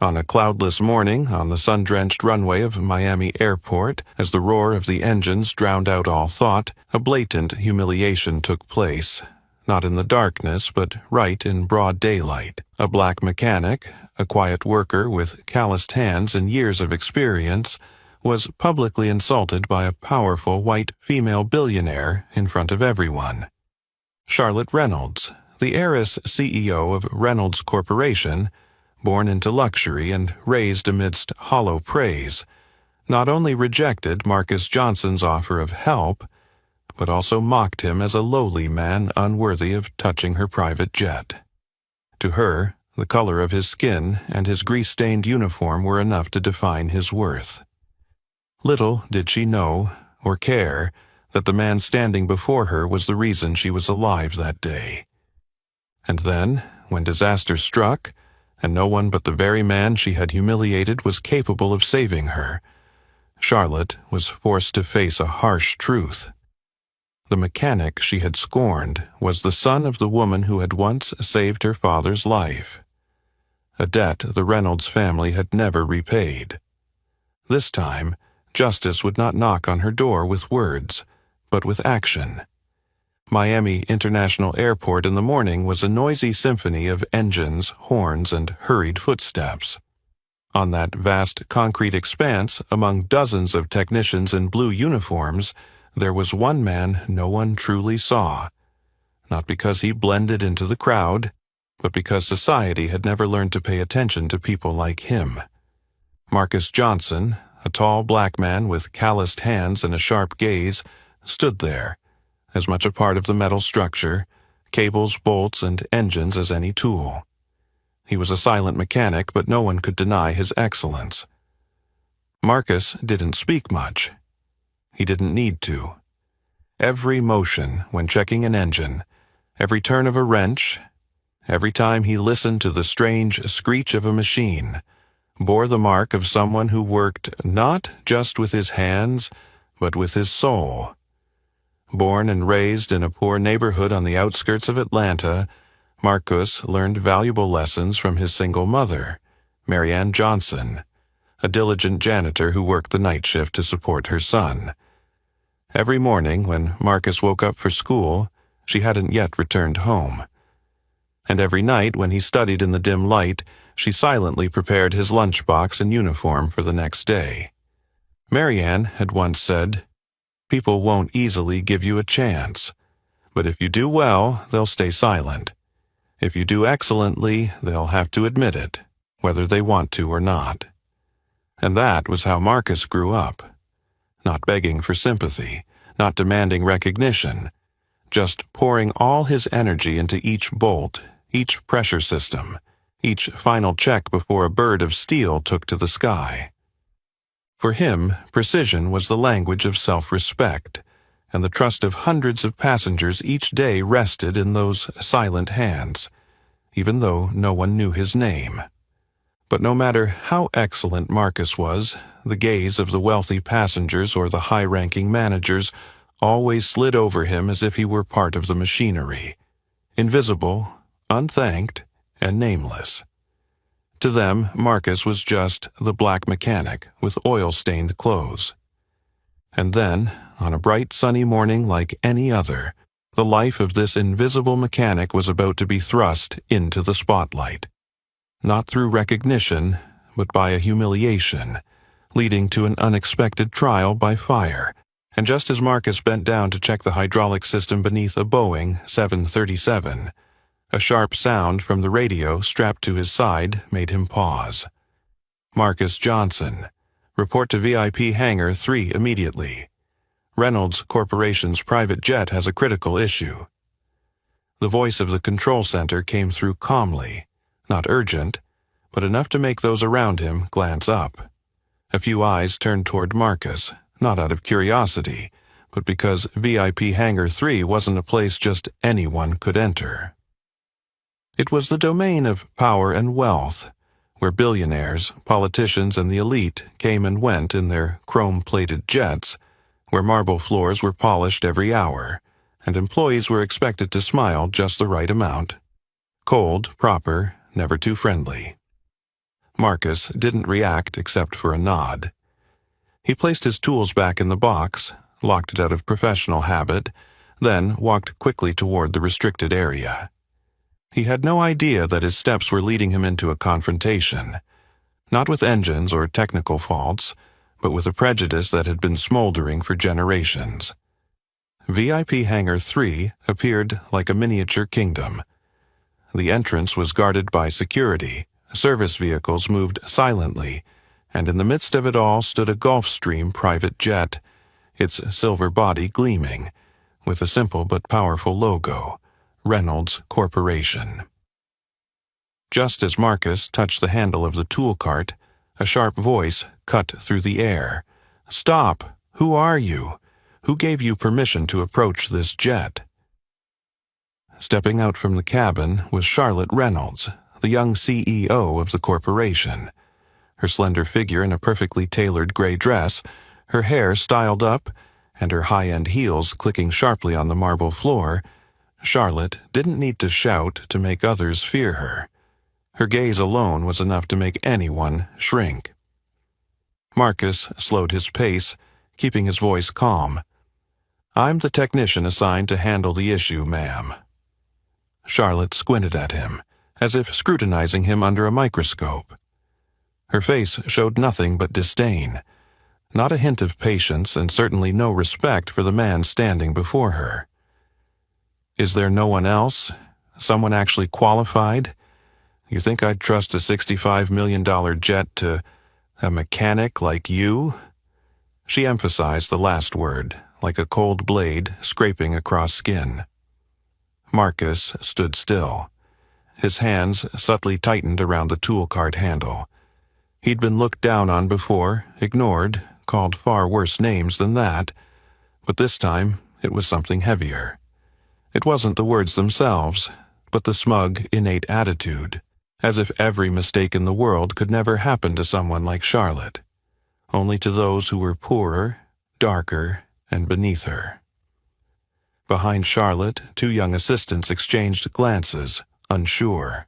On a cloudless morning on the sun-drenched runway of Miami Airport, as the roar of the engines drowned out all thought, a blatant humiliation took place. Not in the darkness, but right in broad daylight. A black mechanic, a quiet worker with calloused hands and years of experience, was publicly insulted by a powerful white female billionaire in front of everyone. Charlotte Reynolds, the heiress CEO of Reynolds Corporation, born into luxury and raised amidst hollow praise, not only rejected Marcus Johnson's offer of help, but also mocked him as a lowly man unworthy of touching her private jet. To her, the color of his skin and his grease-stained uniform were enough to define his worth. Little did she know, or care, that the man standing before her was the reason she was alive that day. And then, when disaster struck, and no one but the very man she had humiliated was capable of saving her, Charlotte was forced to face a harsh truth. The mechanic she had scorned was the son of the woman who had once saved her father's life, a debt the Reynolds family had never repaid. This time, justice would not knock on her door with words, but with action. Miami International Airport in the morning was a noisy symphony of engines, horns, and hurried footsteps. On that vast concrete expanse, among dozens of technicians in blue uniforms, there was one man no one truly saw, not because he blended into the crowd, but because society had never learned to pay attention to people like him. Marcus Johnson, a tall black man with calloused hands and a sharp gaze, stood there, as much a part of the metal structure, cables, bolts, and engines as any tool. He was a silent mechanic, but no one could deny his excellence. Marcus didn't speak much. He didn't need to. Every motion when checking an engine, every turn of a wrench, every time he listened to the strange screech of a machine, bore the mark of someone who worked not just with his hands, but with his soul. Born and raised in a poor neighborhood on the outskirts of Atlanta, Marcus learned valuable lessons from his single mother, Mary Ann Johnson, a diligent janitor who worked the night shift to support her son. Every morning when Marcus woke up for school, she hadn't yet returned home. And every night when he studied in the dim light, she silently prepared his lunchbox and uniform for the next day. Mary Ann had once said, "People won't easily give you a chance, but if you do well, they'll stay silent. If you do excellently, they'll have to admit it, whether they want to or not." And that was how Marcus grew up. Not begging for sympathy, not demanding recognition, just pouring all his energy into each bolt, each pressure system, each final check before a bird of steel took to the sky. For him, precision was the language of self-respect, and the trust of hundreds of passengers each day rested in those silent hands, even though no one knew his name. But no matter how excellent Marcus was, the gaze of the wealthy passengers or the high-ranking managers always slid over him as if he were part of the machinery, invisible, unthanked, and nameless. To them, Marcus was just the black mechanic with oil-stained clothes. And then, on a bright sunny morning like any other, the life of this invisible mechanic was about to be thrust into the spotlight. Not through recognition, but by a humiliation, leading to an unexpected trial by fire. And just as Marcus bent down to check the hydraulic system beneath a Boeing 737, a sharp sound from the radio strapped to his side made him pause. "Marcus Johnson. Report to VIP Hangar 3 immediately. Reynolds Corporation's private jet has a critical issue." The voice of the control center came through calmly, not urgent, but enough to make those around him glance up. A few eyes turned toward Marcus, not out of curiosity, but because VIP Hangar 3 wasn't a place just anyone could enter. It was the domain of power and wealth, where billionaires, politicians, and the elite came and went in their chrome-plated jets, where marble floors were polished every hour, and employees were expected to smile just the right amount. Cold, proper, never too friendly. Marcus didn't react except for a nod. He placed his tools back in the box, locked it out of professional habit, then walked quickly toward the restricted area. He had no idea that his steps were leading him into a confrontation, not with engines or technical faults, but with a prejudice that had been smoldering for generations. VIP Hangar 3 appeared like a miniature kingdom. The entrance was guarded by security, service vehicles moved silently, and in the midst of it all stood a Gulfstream private jet, its silver body gleaming, with a simple but powerful logo, Reynolds Corporation. Just as Marcus touched the handle of the tool cart, a sharp voice cut through the air. "Stop! Who are you? Who gave you permission to approach this jet?" Stepping out from the cabin was Charlotte Reynolds, the young CEO of the corporation. Her slender figure in a perfectly tailored gray dress, her hair styled up, and her high-end heels clicking sharply on the marble floor, Charlotte didn't need to shout to make others fear her. Her gaze alone was enough to make anyone shrink. Marcus slowed his pace, keeping his voice calm. "I'm the technician assigned to handle the issue, ma'am." Charlotte squinted at him, as if scrutinizing him under a microscope. Her face showed nothing but disdain, not a hint of patience and certainly no respect for the man standing before her. "Is there no one else? Someone actually qualified? You think I'd trust a $65 million jet to a mechanic like you?" She emphasized the last word, like a cold blade scraping across skin. Marcus stood still. His hands subtly tightened around the tool cart handle. He'd been looked down on before, ignored, called far worse names than that, but this time it was something heavier. It wasn't the words themselves, but the smug, innate attitude, as if every mistake in the world could never happen to someone like Charlotte, only to those who were poorer, darker, and beneath her. Behind Charlotte, two young assistants exchanged glances, unsure.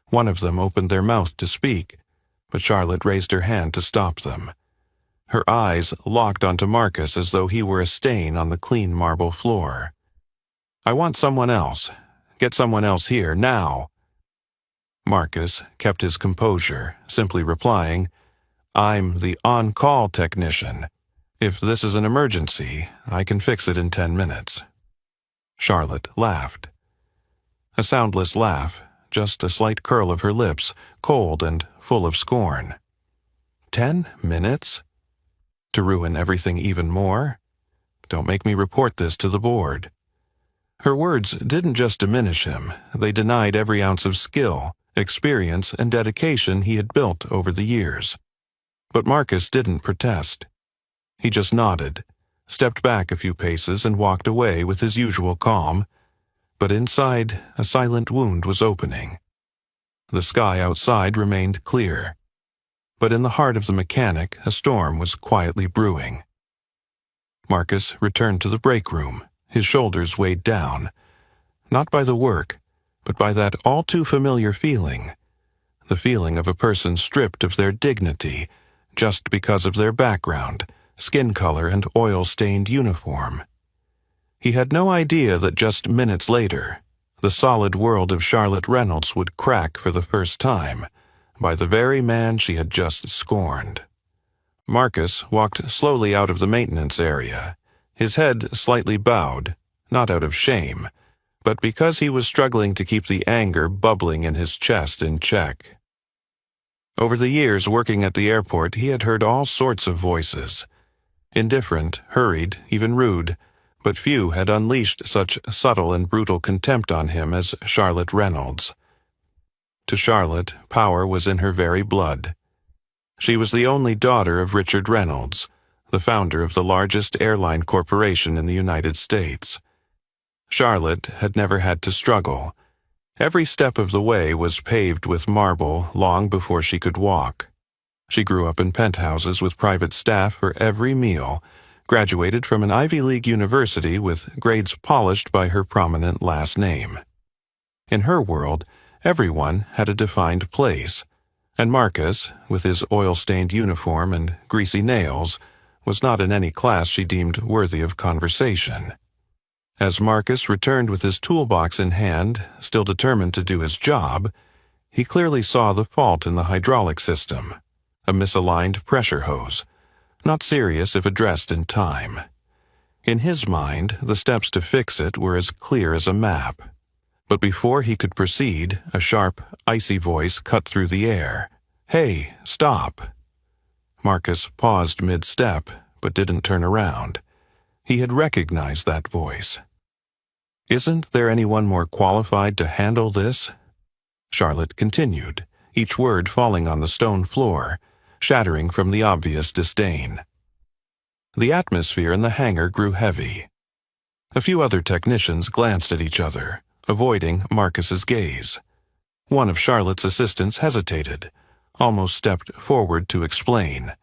One of them opened their mouth to speak, but Charlotte raised her hand to stop them. Her eyes locked onto Marcus as though he were a stain on the clean marble floor. "I want someone else. Get someone else here, now." Marcus kept his composure, simply replying, "I'm the on-call technician. If this is an emergency, I can fix it in 10 minutes. Charlotte laughed. A soundless laugh, just a slight curl of her lips, cold and full of scorn. 10 minutes? To ruin everything even more? Don't make me report this to the board. Her words didn't just diminish him, they denied every ounce of skill, experience, and dedication he had built over the years. But Marcus didn't protest. He just nodded, stepped back a few paces and walked away with his usual calm, but inside a silent wound was opening. The sky outside remained clear, but in the heart of the mechanic a storm was quietly brewing. Marcus returned to the break room, his shoulders weighed down, not by the work, but by that all-too-familiar feeling, the feeling of a person stripped of their dignity just because of their background, skin color, and oil-stained uniform. He had no idea that just minutes later, the solid world of Charlotte Reynolds would crack for the first time by the very man she had just scorned. Marcus walked slowly out of the maintenance area, his head slightly bowed, not out of shame, but because he was struggling to keep the anger bubbling in his chest in check. Over the years working at the airport, he had heard all sorts of voices. Indifferent, hurried, even rude, but few had unleashed such subtle and brutal contempt on him as Charlotte Reynolds. To Charlotte, power was in her very blood. She was the only daughter of Richard Reynolds, the founder of the largest airline corporation in the United States. Charlotte had never had to struggle. Every step of the way was paved with marble long before she could walk. She grew up in penthouses with private staff for every meal, graduated from an Ivy League university with grades polished by her prominent last name. In her world, everyone had a defined place, And Marcus, with his oil-stained uniform and greasy nails, was not in any class she deemed worthy of conversation. As Marcus returned with his toolbox in hand, still determined to do his job, he clearly saw the fault in the hydraulic system, a misaligned pressure hose, not serious if addressed in time. In his mind, the steps to fix it were as clear as a map. But before he could proceed, a sharp, icy voice cut through the air. "Hey, stop!" Marcus paused mid-step, but didn't turn around. He had recognized that voice. "Isn't there anyone more qualified to handle this?" Charlotte continued, each word falling on the stone floor, shattering from the obvious disdain. The atmosphere in the hangar grew heavy. A few other technicians glanced at each other, avoiding Marcus's gaze. One of Charlotte's assistants hesitated, almost stepped forward to explain,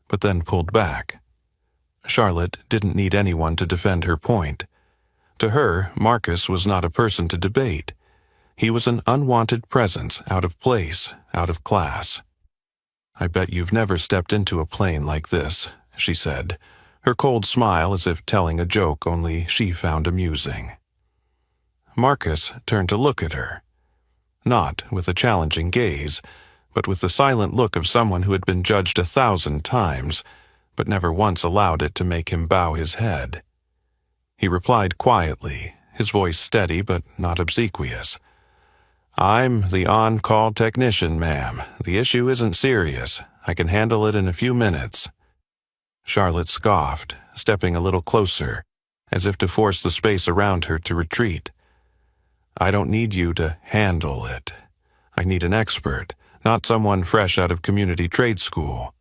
but then pulled back. Charlotte didn't need anyone to defend her point. To her, Marcus was not a person to debate. He was an unwanted presence, out of place, out of class. "I bet you've never stepped into a plane like this," she said, her cold smile as if telling a joke only she found amusing. Marcus turned to look at her, not with a challenging gaze, but with the silent look of someone who had been judged 1,000 times, but never once allowed it to make him bow his head. He replied quietly, his voice steady but not obsequious. "I'm the on-call technician, ma'am. The issue isn't serious. I can handle it in a few minutes." Charlotte scoffed, stepping a little closer, as if to force the space around her to retreat. "I don't need you to handle it. I need an expert, not someone fresh out of community trade school."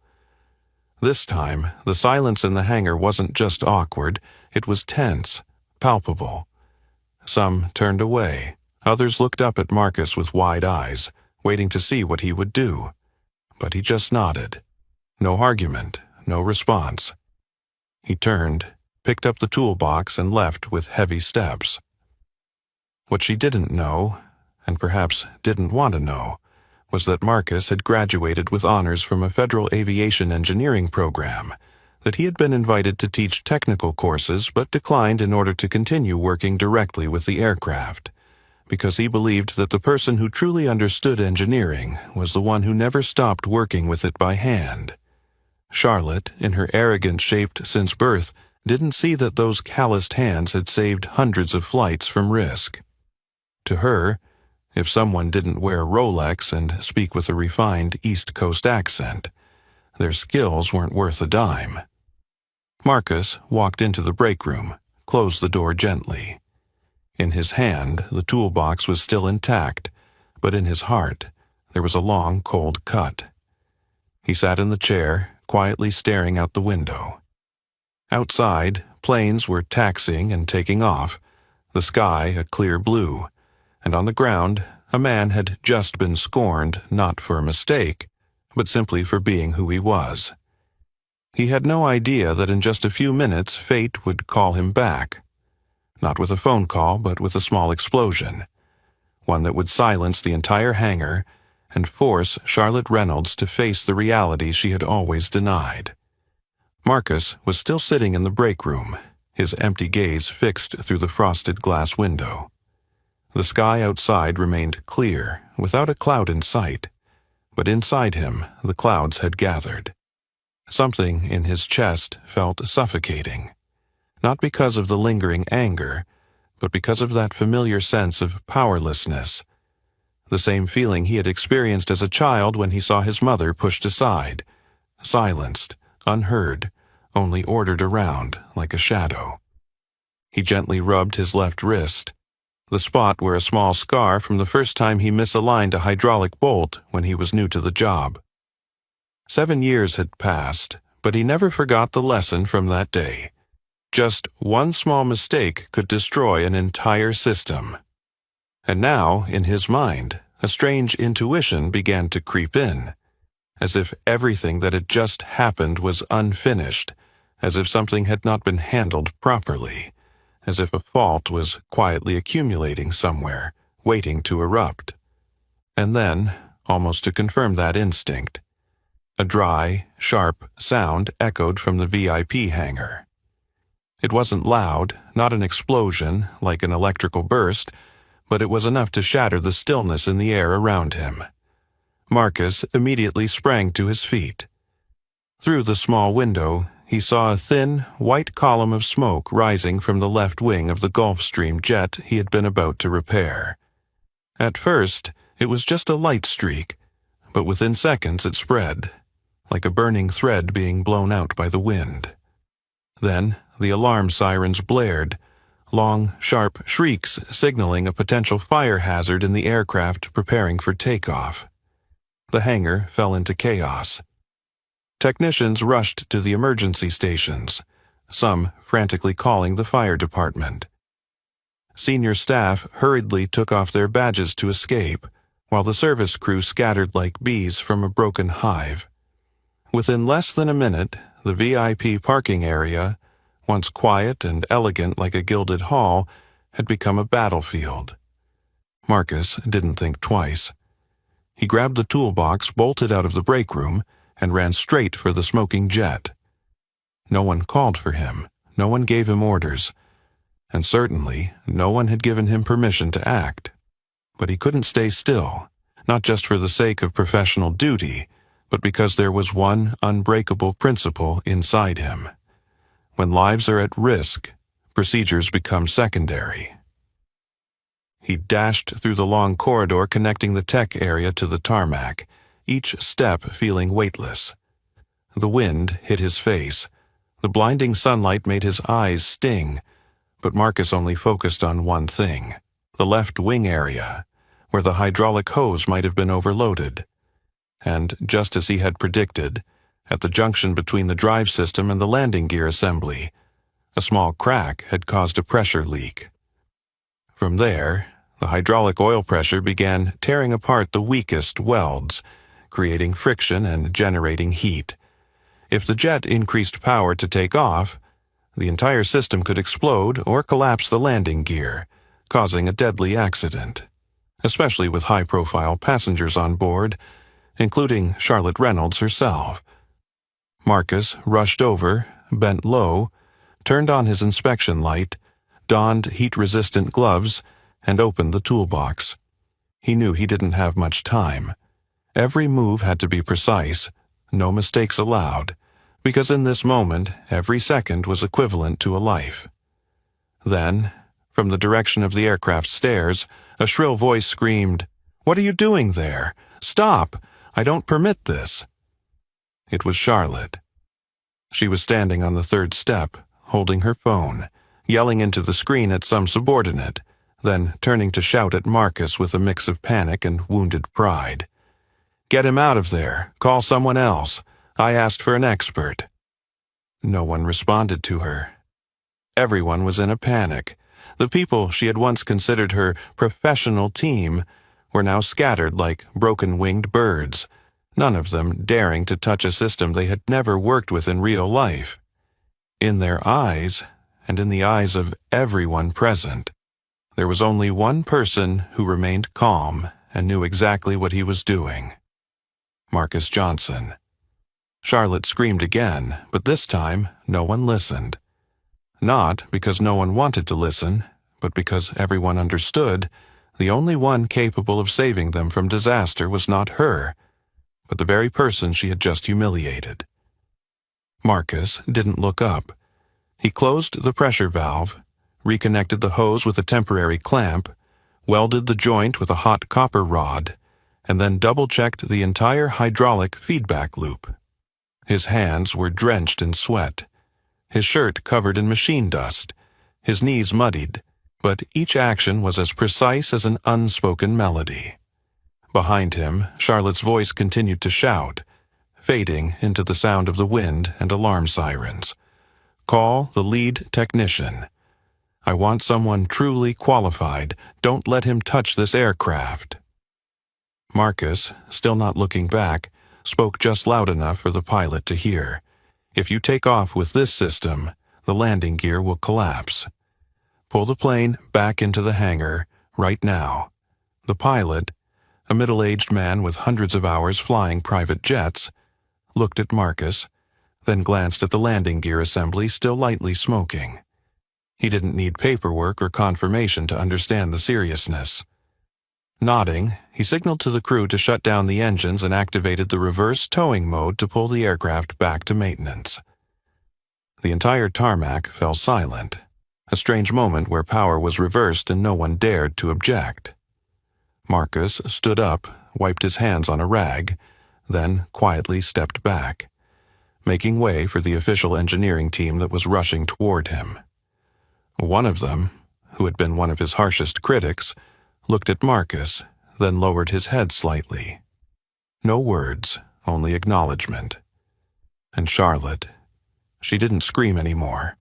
This time, the silence in the hangar wasn't just awkward, it was tense, palpable. Some turned away. Others looked up at Marcus with wide eyes, waiting to see what he would do. But he just nodded. No argument, no response. He turned, picked up the toolbox, and left with heavy steps. What she didn't know, and perhaps didn't want to know, was that Marcus had graduated with honors from a federal aviation engineering program, that he had been invited to teach technical courses but declined in order to continue working directly with the aircraft, because he believed that the person who truly understood engineering was the one who never stopped working with it by hand. Charlotte, in her arrogance shaped since birth, didn't see that those calloused hands had saved hundreds of flights from risk. To her, if someone didn't wear Rolex and speak with a refined East Coast accent, their skills weren't worth a dime. Marcus walked into the break room, closed the door gently. In his hand, the toolbox was still intact, but in his heart, there was a long, cold cut. He sat in the chair, quietly staring out the window. Outside, planes were taxiing and taking off, the sky a clear blue, and on the ground, a man had just been scorned not for a mistake, but simply for being who he was. He had no idea that in just a few minutes fate would call him back. Not with a phone call, but with a small explosion. One that would silence the entire hangar and force Charlotte Reynolds to face the reality she had always denied. Marcus was still sitting in the break room, his empty gaze fixed through the frosted glass window. The sky outside remained clear, without a cloud in sight, but inside him the clouds had gathered. Something in his chest felt suffocating, not because of the lingering anger, but because of that familiar sense of powerlessness, the same feeling he had experienced as a child when he saw his mother pushed aside, silenced, unheard, only ordered around like a shadow. He gently rubbed his left wrist, the spot where a small scar from the first time he misaligned a hydraulic bolt when he was new to the job. 7 years had passed, but he never forgot the lesson from that day. Just one small mistake could destroy an entire system. And now, in his mind, a strange intuition began to creep in, as if everything that had just happened was unfinished, as if something had not been handled properly, as if a fault was quietly accumulating somewhere, waiting to erupt. And then, almost to confirm that instinct. A dry, sharp sound echoed from the VIP hangar. It wasn't loud, not an explosion like an electrical burst, but it was enough to shatter the stillness in the air around him. Marcus immediately sprang to his feet. Through the small window, he saw a thin, white column of smoke rising from the left wing of the Gulfstream jet he had been about to repair. At first, it was just a light streak, but within seconds it spread, like a burning thread being blown out by the wind. Then, the alarm sirens blared, long, sharp shrieks signaling a potential fire hazard in the aircraft preparing for takeoff. The hangar fell into chaos. Technicians rushed to the emergency stations, some frantically calling the fire department. Senior staff hurriedly took off their badges to escape, while the service crew scattered like bees from a broken hive. Within less than a minute, the VIP parking area, once quiet and elegant like a gilded hall, had become a battlefield. Marcus didn't think twice. He grabbed the toolbox bolted out of the break room and ran straight for the smoking jet. No one called for him, no one gave him orders, and certainly no one had given him permission to act. But he couldn't stay still, not just for the sake of professional duty, but because there was one unbreakable principle inside him. When lives are at risk, procedures become secondary. He dashed through the long corridor connecting the tech area to the tarmac, each step feeling weightless. The wind hit his face. The blinding sunlight made his eyes sting, but Marcus only focused on one thing, the left wing area, where the hydraulic hose might have been overloaded. And just as he had predicted, at the junction between the drive system and the landing gear assembly, a small crack had caused a pressure leak. From there, the hydraulic oil pressure began tearing apart the weakest welds, creating friction and generating heat. If the jet increased power to take off, the entire system could explode or collapse the landing gear, causing a deadly accident, especially with high-profile passengers on board, including Charlotte Reynolds herself. Marcus rushed over, bent low, turned on his inspection light, donned heat-resistant gloves, and opened the toolbox. He knew he didn't have much time. Every move had to be precise, no mistakes allowed, because in this moment, every second was equivalent to a life. Then, from the direction of the aircraft stairs, a shrill voice screamed, "What are you doing there? Stop! I don't permit this." It was Charlotte. She was standing on the third step, holding her phone, yelling into the screen at some subordinate, then turning to shout at Marcus with a mix of panic and wounded pride. "Get him out of there. Call someone else. I asked for an expert." No one responded to her. Everyone was in a panic. The people she had once considered her professional team were now scattered like broken-winged birds, none of them daring to touch a system they had never worked with in real life. In their eyes, and in the eyes of everyone present, there was only one person who remained calm and knew exactly what he was doing. Marcus Johnson. Charlotte screamed again, but this time no one listened. Not because no one wanted to listen, but because everyone understood the only one capable of saving them from disaster was not her, but the very person she had just humiliated. Marcus didn't look up. He closed the pressure valve, reconnected the hose with a temporary clamp, welded the joint with a hot copper rod, and then double-checked the entire hydraulic feedback loop. His hands were drenched in sweat, his shirt covered in machine dust, his knees muddied, but each action was as precise as an unspoken melody. Behind him, Charlotte's voice continued to shout, fading into the sound of the wind and alarm sirens. "Call the lead technician. I want someone truly qualified. Don't let him touch this aircraft." Marcus, still not looking back, spoke just loud enough for the pilot to hear. "If you take off with this system, the landing gear will collapse. Pull the plane back into the hangar, right now." The pilot, a middle-aged man with hundreds of hours flying private jets, looked at Marcus, then glanced at the landing gear assembly still lightly smoking. He didn't need paperwork or confirmation to understand the seriousness. Nodding, he signaled to the crew to shut down the engines and activated the reverse towing mode to pull the aircraft back to maintenance. The entire tarmac fell silent, a strange moment where power was reversed and no one dared to object. Marcus stood up, wiped his hands on a rag, then quietly stepped back, making way for the official engineering team that was rushing toward him. One of them, who had been one of his harshest critics, looked at Marcus, then lowered his head slightly. No words, only acknowledgement. And Charlotte, she didn't scream anymore.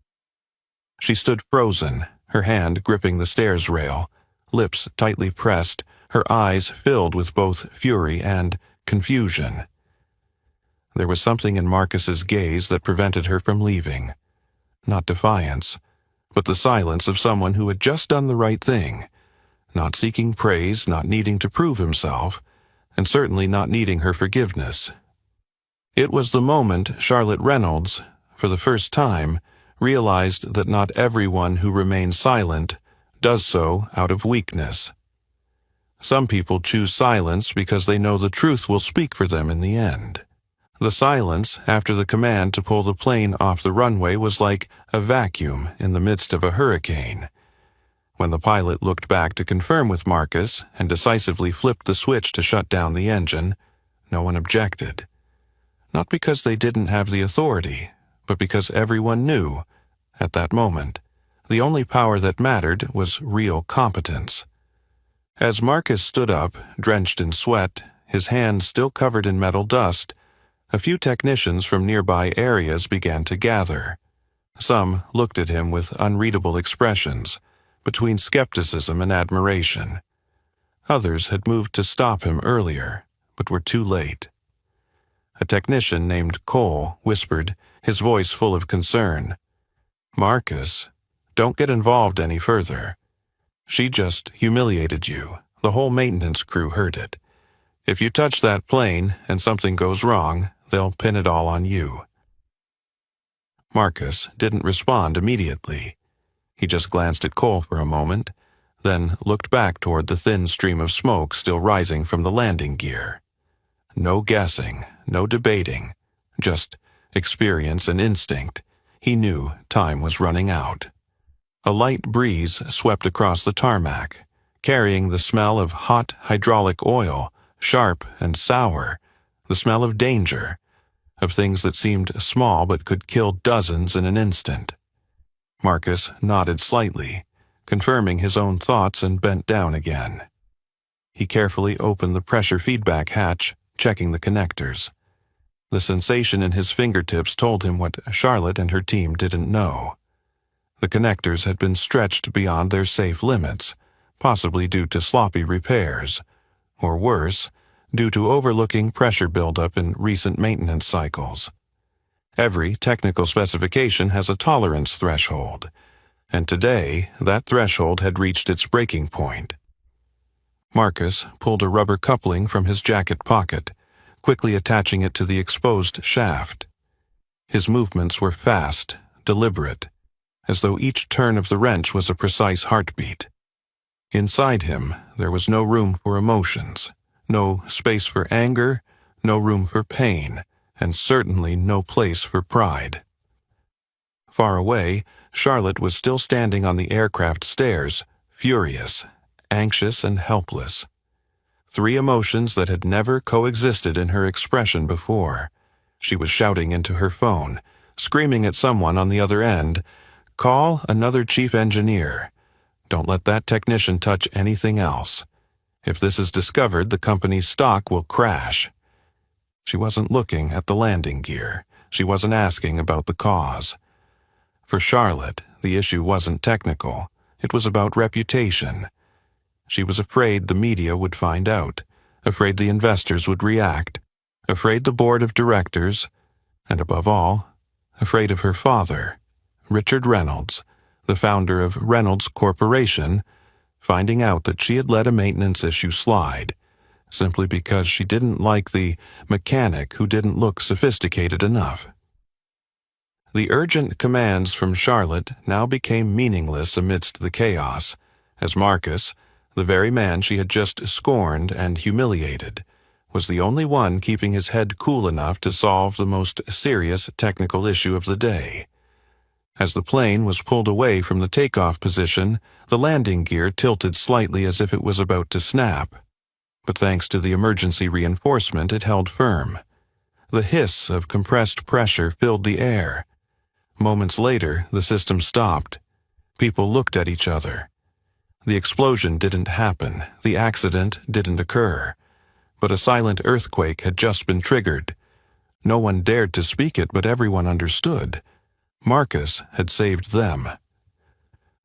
She stood frozen, her hand gripping the stairs rail, lips tightly pressed, her eyes filled with both fury and confusion. There was something in Marcus's gaze that prevented her from leaving. Not defiance, but the silence of someone who had just done the right thing, not seeking praise, not needing to prove himself, and certainly not needing her forgiveness. It was the moment Charlotte Reynolds, for the first time, realized that not everyone who remains silent does so out of weakness. Some people choose silence because they know the truth will speak for them in the end. The silence after the command to pull the plane off the runway was like a vacuum in the midst of a hurricane. When the pilot looked back to confirm with Marcus and decisively flipped the switch to shut down the engine, no one objected. Not because they didn't have the authority, but because everyone knew, at that moment, the only power that mattered was real competence. As Marcus stood up, drenched in sweat, his hands still covered in metal dust, a few technicians from nearby areas began to gather. Some looked at him with unreadable expressions, between skepticism and admiration. Others had moved to stop him earlier, but were too late. A technician named Cole whispered, his voice full of concern, "Marcus, don't get involved any further. She just humiliated you. The whole maintenance crew heard it. If you touch that plane and something goes wrong, they'll pin it all on you." Marcus didn't respond immediately. He just glanced at Cole for a moment, then looked back toward the thin stream of smoke still rising from the landing gear. No guessing, no debating, just experience and instinct. He knew time was running out. A light breeze swept across the tarmac, carrying the smell of hot hydraulic oil, sharp and sour, the smell of danger, of things that seemed small but could kill dozens in an instant. Marcus nodded slightly, confirming his own thoughts, and bent down again. He carefully opened the pressure feedback hatch, checking the connectors. The sensation in his fingertips told him what Charlotte and her team didn't know. The connectors had been stretched beyond their safe limits, possibly due to sloppy repairs, or worse, due to overlooking pressure buildup in recent maintenance cycles. Every technical specification has a tolerance threshold, and today that threshold had reached its breaking point. Marcus pulled a rubber coupling from his jacket pocket, quickly attaching it to the exposed shaft. His movements were fast, deliberate, as though each turn of the wrench was a precise heartbeat. Inside him, there was no room for emotions, no space for anger, no room for pain, and certainly no place for pride. Far away, Charlotte was still standing on the aircraft stairs, furious, anxious, and helpless. Three emotions that had never coexisted in her expression before. She was shouting into her phone, screaming at someone on the other end, "Call another chief engineer. Don't let that technician touch anything else. If this is discovered, the company's stock will crash." She wasn't looking at the landing gear. She wasn't asking about the cause. For Charlotte, the issue wasn't technical. It was about reputation. She was afraid the media would find out, afraid the investors would react, afraid the board of directors, and above all, afraid of her father, Richard Reynolds, the founder of Reynolds Corporation, finding out that she had let a maintenance issue slide, simply because she didn't like the mechanic who didn't look sophisticated enough. The urgent commands from Charlotte now became meaningless amidst the chaos, as Marcus, the very man she had just scorned and humiliated, was the only one keeping his head cool enough to solve the most serious technical issue of the day. As the plane was pulled away from the takeoff position, the landing gear tilted slightly as if it was about to snap. But thanks to the emergency reinforcement, it held firm. The hiss of compressed pressure filled the air. Moments later, the system stopped. People looked at each other. The explosion didn't happen, the accident didn't occur, but a silent earthquake had just been triggered. No one dared to speak it, but everyone understood. Marcus had saved them.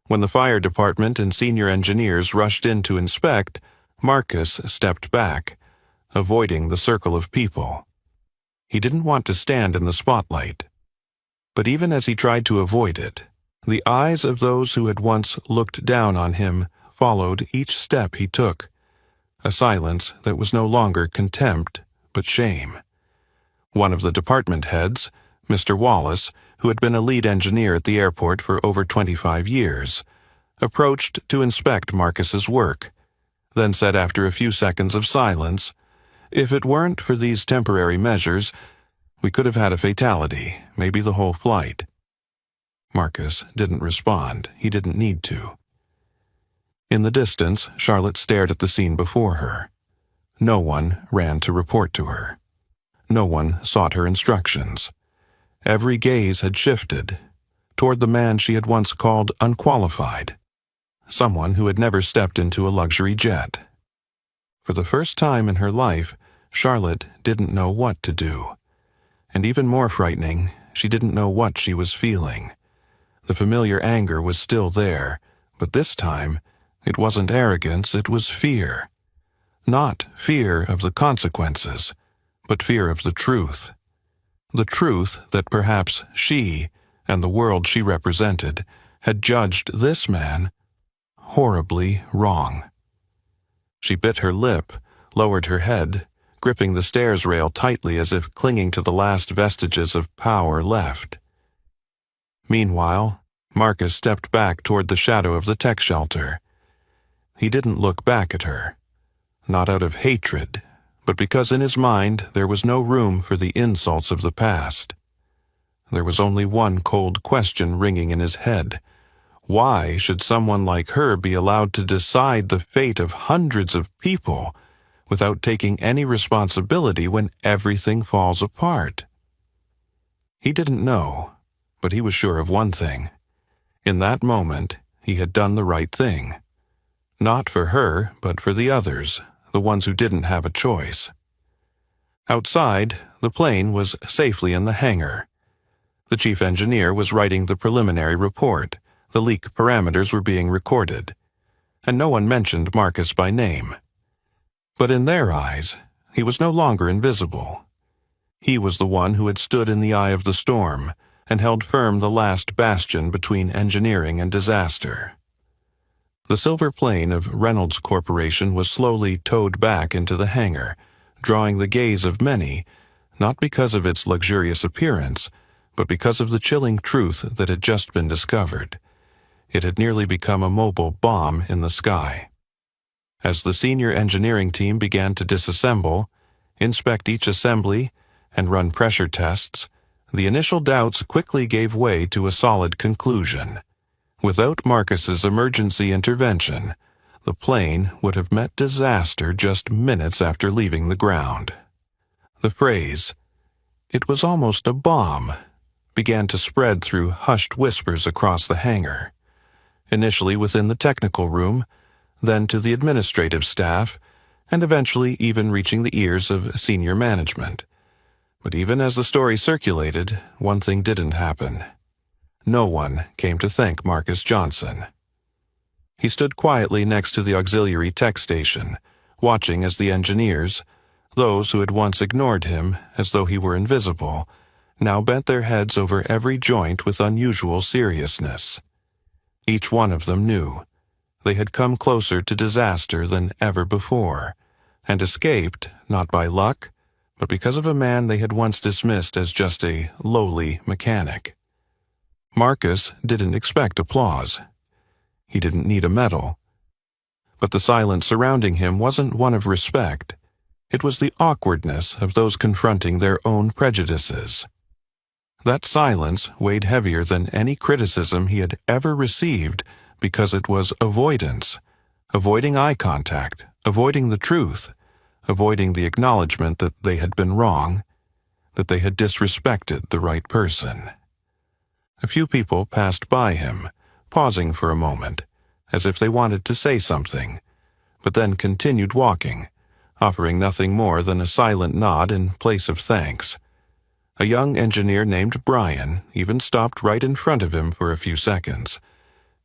When the fire department and senior engineers rushed in to inspect, Marcus stepped back, avoiding the circle of people. He didn't want to stand in the spotlight. But even as he tried to avoid it, the eyes of those who had once looked down on him followed each step he took, a silence that was no longer contempt, but shame. One of the department heads, Mr. Wallace, who had been a lead engineer at the airport for over 25 years, approached to inspect Marcus's work, then said after a few seconds of silence, "If it weren't for these temporary measures, we could have had a fatality, maybe the whole flight." Marcus didn't respond. He didn't need to. In the distance, Charlotte stared at the scene before her. No one ran to report to her. No one sought her instructions. Every gaze had shifted toward the man she had once called unqualified, someone who had never stepped into a luxury jet. For the first time in her life, Charlotte didn't know what to do. And even more frightening, she didn't know what she was feeling. The familiar anger was still there, but this time, it wasn't arrogance, it was fear. Not fear of the consequences, but fear of the truth. The truth that perhaps she, and the world she represented, had judged this man horribly wrong. She bit her lip, lowered her head, gripping the stairs rail tightly as if clinging to the last vestiges of power left. Meanwhile, Marcus stepped back toward the shadow of the tech shelter. He didn't look back at her, not out of hatred, but because in his mind there was no room for the insults of the past. There was only one cold question ringing in his head. Why should someone like her be allowed to decide the fate of hundreds of people without taking any responsibility when everything falls apart? He didn't know, but he was sure of one thing. In that moment, he had done the right thing. Not for her, but for the others, the ones who didn't have a choice. Outside, the plane was safely in the hangar. The chief engineer was writing the preliminary report. The leak parameters were being recorded, and no one mentioned Marcus by name. But in their eyes, he was no longer invisible. He was the one who had stood in the eye of the storm and held firm the last bastion between engineering and disaster. The silver plane of Reynolds Corporation was slowly towed back into the hangar, drawing the gaze of many, not because of its luxurious appearance, but because of the chilling truth that had just been discovered. It had nearly become a mobile bomb in the sky. As the senior engineering team began to disassemble, inspect each assembly, and run pressure tests, the initial doubts quickly gave way to a solid conclusion. Without Marcus's emergency intervention, the plane would have met disaster just minutes after leaving the ground. The phrase, "It was almost a bomb," began to spread through hushed whispers across the hangar. Initially within the technical room, then to the administrative staff, and eventually even reaching the ears of senior management. But even as the story circulated, one thing didn't happen. No one came to thank Marcus Johnson. He stood quietly next to the auxiliary tech station, watching as the engineers, those who had once ignored him as though he were invisible, now bent their heads over every joint with unusual seriousness. Each one of them knew they had come closer to disaster than ever before, and escaped not by luck, but because of a man they had once dismissed as just a lowly mechanic. Marcus didn't expect applause. He didn't need a medal. But the silence surrounding him wasn't one of respect. It was the awkwardness of those confronting their own prejudices. That silence weighed heavier than any criticism he had ever received because it was avoidance, avoiding eye contact, avoiding the truth, avoiding the acknowledgement that they had been wrong, that they had disrespected the right person. A few people passed by him, pausing for a moment, as if they wanted to say something, but then continued walking, offering nothing more than a silent nod in place of thanks. A young engineer named Brian even stopped right in front of him for a few seconds.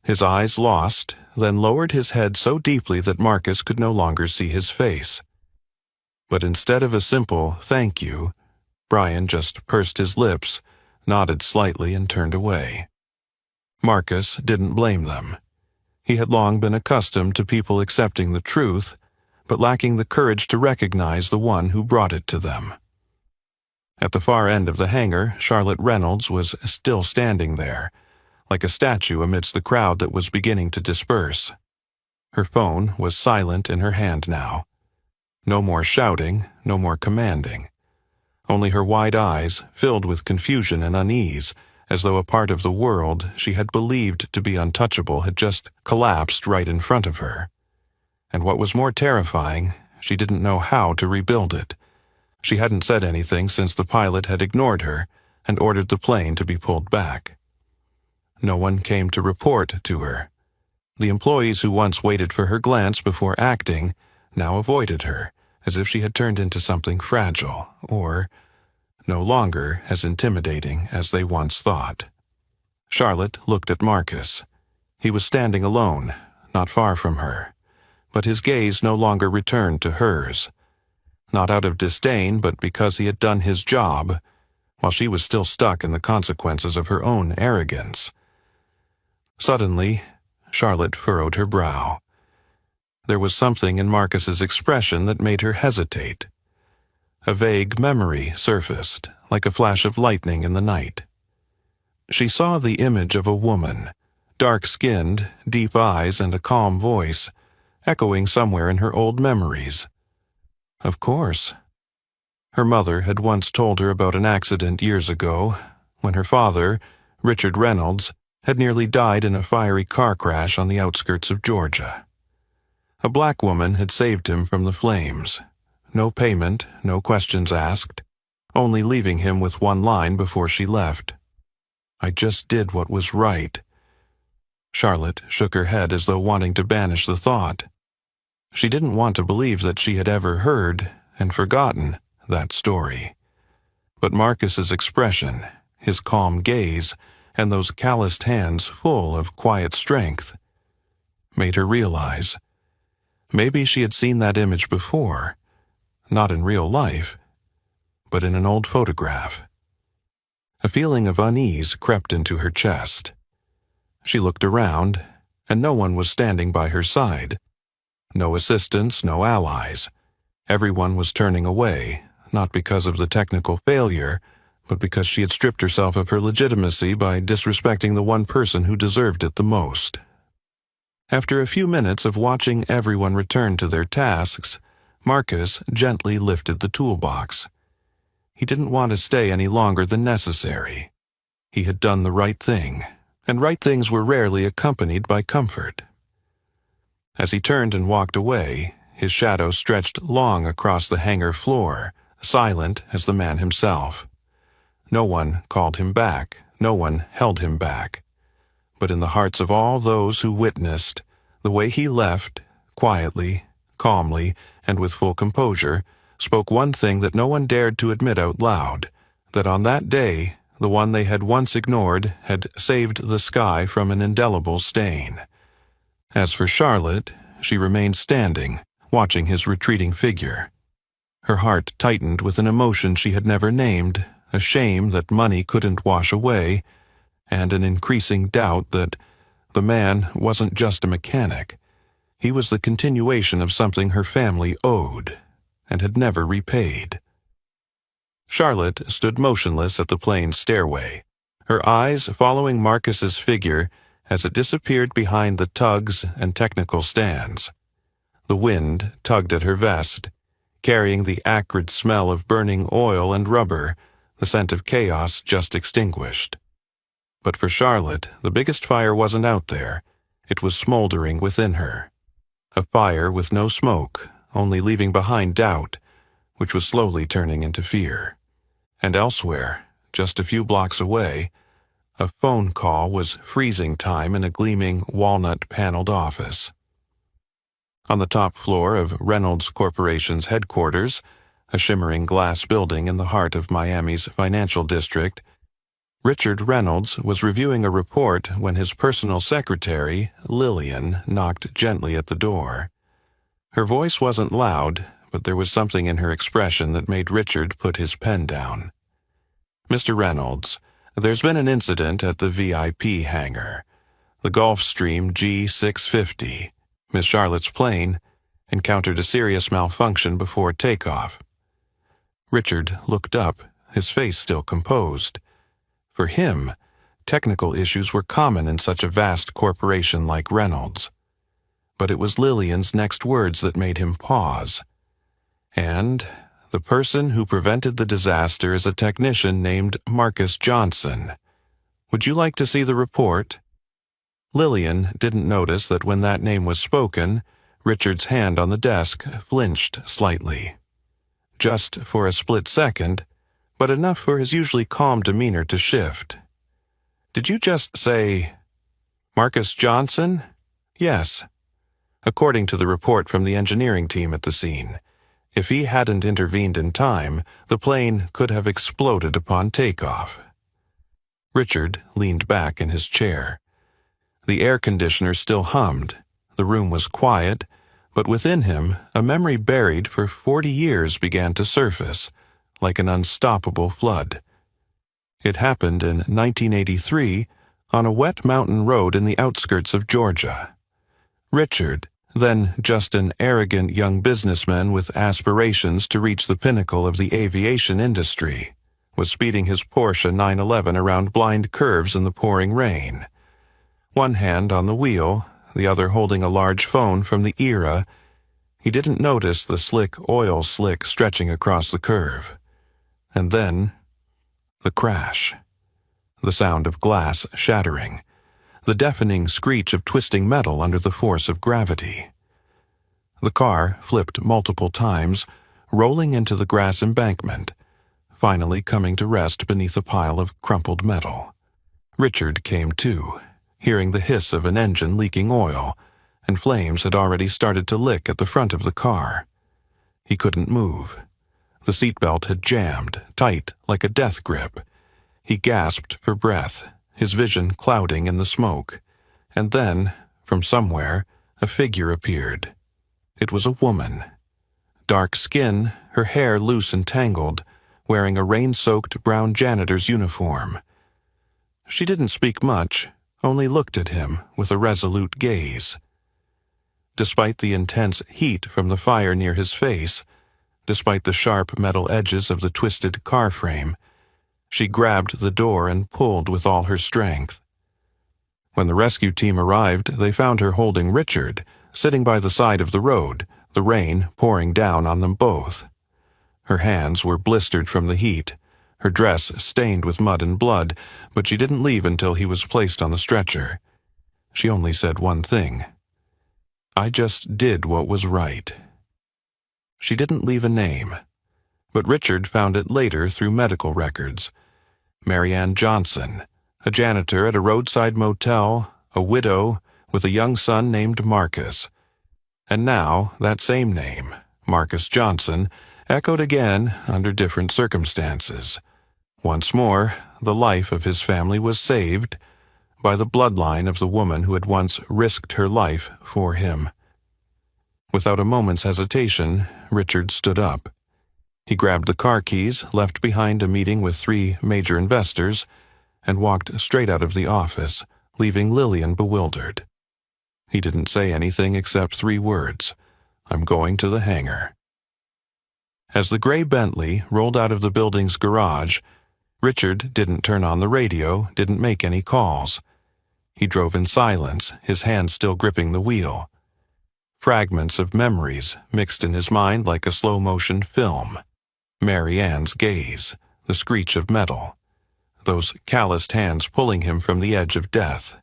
His eyes lost, then lowered his head so deeply that Marcus could no longer see his face. But instead of a simple "thank you," Brian just pursed his lips, nodded slightly, and turned away. Marcus didn't blame them. He had long been accustomed to people accepting the truth, but lacking the courage to recognize the one who brought it to them. At the far end of the hangar, Charlotte Reynolds was still standing there, like a statue amidst the crowd that was beginning to disperse. Her phone was silent in her hand now. No more shouting, no more commanding. Only her wide eyes, filled with confusion and unease, as though a part of the world she had believed to be untouchable had just collapsed right in front of her. And what was more terrifying, she didn't know how to rebuild it. She hadn't said anything since the pilot had ignored her and ordered the plane to be pulled back. No one came to report to her. The employees who once waited for her glance before acting now avoided her, as if she had turned into something fragile, or no longer as intimidating as they once thought. Charlotte looked at Marcus. He was standing alone, not far from her, but his gaze no longer returned to hers. Not out of disdain, but because he had done his job, while she was still stuck in the consequences of her own arrogance. Suddenly, Charlotte furrowed her brow. There was something in Marcus's expression that made her hesitate. A vague memory surfaced, like a flash of lightning in the night. She saw the image of a woman, dark-skinned, deep eyes, and a calm voice, echoing somewhere in her old memories. Of course. Her mother had once told her about an accident years ago, when her father, Richard Reynolds, had nearly died in a fiery car crash on the outskirts of Georgia. A black woman had saved him from the flames. No payment, no questions asked, only leaving him with one line before she left. "I just did what was right." Charlotte shook her head as though wanting to banish the thought. She didn't want to believe that she had ever heard and forgotten that story. But Marcus's expression, his calm gaze, and those calloused hands full of quiet strength, made her realize maybe she had seen that image before, not in real life, but in an old photograph. A feeling of unease crept into her chest. She looked around, and no one was standing by her side. No assistants, no allies. Everyone was turning away, not because of the technical failure, but because she had stripped herself of her legitimacy by disrespecting the one person who deserved it the most. After a few minutes of watching everyone return to their tasks, Marcus gently lifted the toolbox. He didn't want to stay any longer than necessary. He had done the right thing, and right things were rarely accompanied by comfort. As he turned and walked away, his shadow stretched long across the hangar floor, silent as the man himself. No one called him back, no one held him back. But in the hearts of all those who witnessed, the way he left, quietly, calmly, and with full composure, spoke one thing that no one dared to admit out loud, that on that day, the one they had once ignored had saved the sky from an indelible stain. As for Charlotte, she remained standing, watching his retreating figure. Her heart tightened with an emotion she had never named, a shame that money couldn't wash away, and an increasing doubt that the man wasn't just a mechanic. He was the continuation of something her family owed, and had never repaid. Charlotte stood motionless at the plane's stairway, her eyes following Marcus's figure as it disappeared behind the tugs and technical stands. The wind tugged at her vest, carrying the acrid smell of burning oil and rubber, the scent of chaos just extinguished. But for Charlotte, the biggest fire wasn't out there. It was smoldering within her. A fire with no smoke, only leaving behind doubt, which was slowly turning into fear. And elsewhere, just a few blocks away, a phone call was freezing time in a gleaming walnut-paneled office. On the top floor of Reynolds Corporation's headquarters, a shimmering glass building in the heart of Miami's financial district, Richard Reynolds was reviewing a report when his personal secretary, Lillian, knocked gently at the door. Her voice wasn't loud, but there was something in her expression that made Richard put his pen down. "Mr. Reynolds, there's been an incident at the VIP hangar. The Gulfstream G650, Miss Charlotte's plane, encountered a serious malfunction before takeoff." Richard looked up, his face still composed. For him, technical issues were common in such a vast corporation like Reynolds. But it was Lillian's next words that made him pause. "And the person who prevented the disaster is a technician named Marcus Johnson. Would you like to see the report?" Lillian didn't notice that when that name was spoken, Richard's hand on the desk flinched slightly. Just for a split second, but enough for his usually calm demeanor to shift. "Did you just say Marcus Johnson?" "Yes." According to the report from the engineering team at the scene, if he hadn't intervened in time, the plane could have exploded upon takeoff. Richard leaned back in his chair. The air conditioner still hummed. The room was quiet, but within him, a memory buried for 40 years began to surface, like an unstoppable flood. It happened in 1983 on a wet mountain road in the outskirts of Georgia. Richard, then just an arrogant young businessman with aspirations to reach the pinnacle of the aviation industry, was speeding his Porsche 911 around blind curves in the pouring rain. One hand on the wheel, the other holding a large phone from the era, he didn't notice the slick oil slick stretching across the curve. And then, the crash. The sound of glass shattering. The deafening screech of twisting metal under the force of gravity. The car flipped multiple times, rolling into the grass embankment, finally coming to rest beneath a pile of crumpled metal. Richard came to, hearing the hiss of an engine leaking oil, and flames had already started to lick at the front of the car. He couldn't move. The seatbelt had jammed, tight like a death grip. He gasped for breath, his vision clouding in the smoke. And then, from somewhere, a figure appeared. It was a woman. Dark skin, her hair loose and tangled, wearing a rain-soaked brown janitor's uniform. She didn't speak much, only looked at him with a resolute gaze. Despite the intense heat from the fire near his face, despite the sharp metal edges of the twisted car frame, she grabbed the door and pulled with all her strength. When the rescue team arrived, they found her holding Richard, sitting by the side of the road, the rain pouring down on them both. Her hands were blistered from the heat, her dress stained with mud and blood, but she didn't leave until he was placed on the stretcher. She only said one thing. "I just did what was right." She didn't leave a name, but Richard found it later through medical records. Marianne Johnson, a janitor at a roadside motel, a widow with a young son named Marcus. And now that same name, Marcus Johnson, echoed again under different circumstances. Once more, the life of his family was saved by the bloodline of the woman who had once risked her life for him. Without a moment's hesitation, Richard stood up. He grabbed the car keys left behind a meeting with 3 major investors and walked straight out of the office, leaving Lillian bewildered. He didn't say anything except 3 words. "I'm going to the hangar." As the gray Bentley rolled out of the building's garage, Richard didn't turn on the radio, didn't make any calls. He drove in silence, his hands still gripping the wheel. Fragments of memories mixed in his mind like a slow-motion film. Mary Ann's gaze, the screech of metal, those calloused hands pulling him from the edge of death.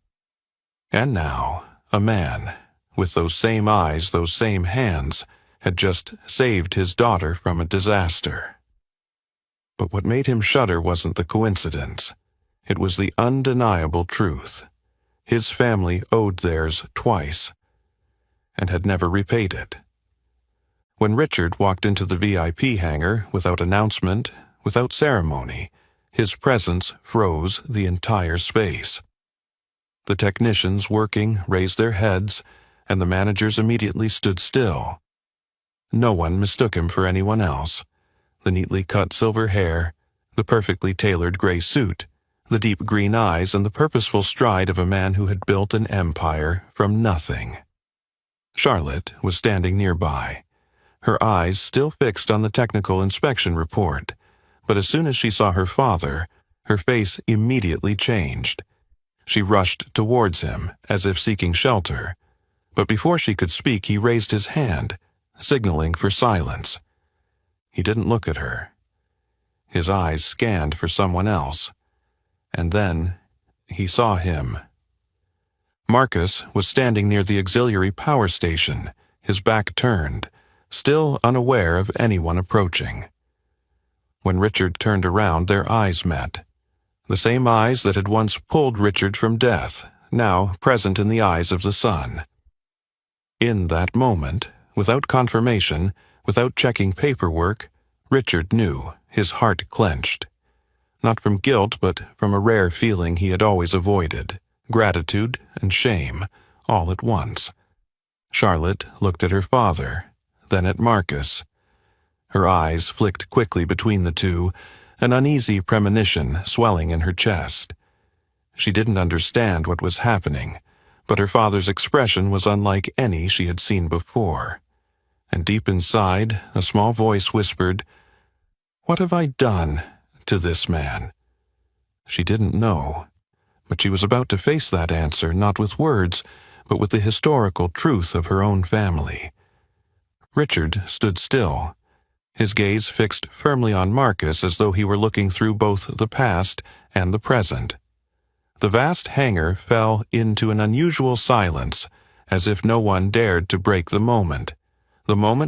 And now, a man, with those same eyes, those same hands, had just saved his daughter from a disaster. But what made him shudder wasn't the coincidence. It was the undeniable truth. His family owed theirs twice, and had never repaid it. When Richard walked into the VIP hangar without announcement, without ceremony, his presence froze the entire space. The technicians working raised their heads, and the managers immediately stood still. No one mistook him for anyone else. The neatly cut silver hair, the perfectly tailored gray suit, the deep green eyes, and the purposeful stride of a man who had built an empire from nothing. Charlotte was standing nearby, her eyes still fixed on the technical inspection report, but as soon as she saw her father, her face immediately changed. She rushed towards him, as if seeking shelter, but before she could speak he raised his hand, signaling for silence. He didn't look at her. His eyes scanned for someone else, and then he saw him. Marcus was standing near the auxiliary power station, his back turned, still unaware of anyone approaching. When Richard turned around, their eyes met. The same eyes that had once pulled Richard from death, now present in the eyes of the son. In that moment, without confirmation, without checking paperwork, Richard knew, his heart clenched. Not from guilt, but from a rare feeling he had always avoided, gratitude and shame, all at once. Charlotte looked at her father, then at Marcus. Her eyes flicked quickly between the two, an uneasy premonition swelling in her chest. She didn't understand what was happening, but her father's expression was unlike any she had seen before. And deep inside, a small voice whispered, "What have I done to this man?" She didn't know, but she was about to face that answer not with words, but with the historical truth of her own family. Richard stood still, his gaze fixed firmly on Marcus as though he were looking through both the past and the present. The vast hangar fell into an unusual silence, as if no one dared to break the moment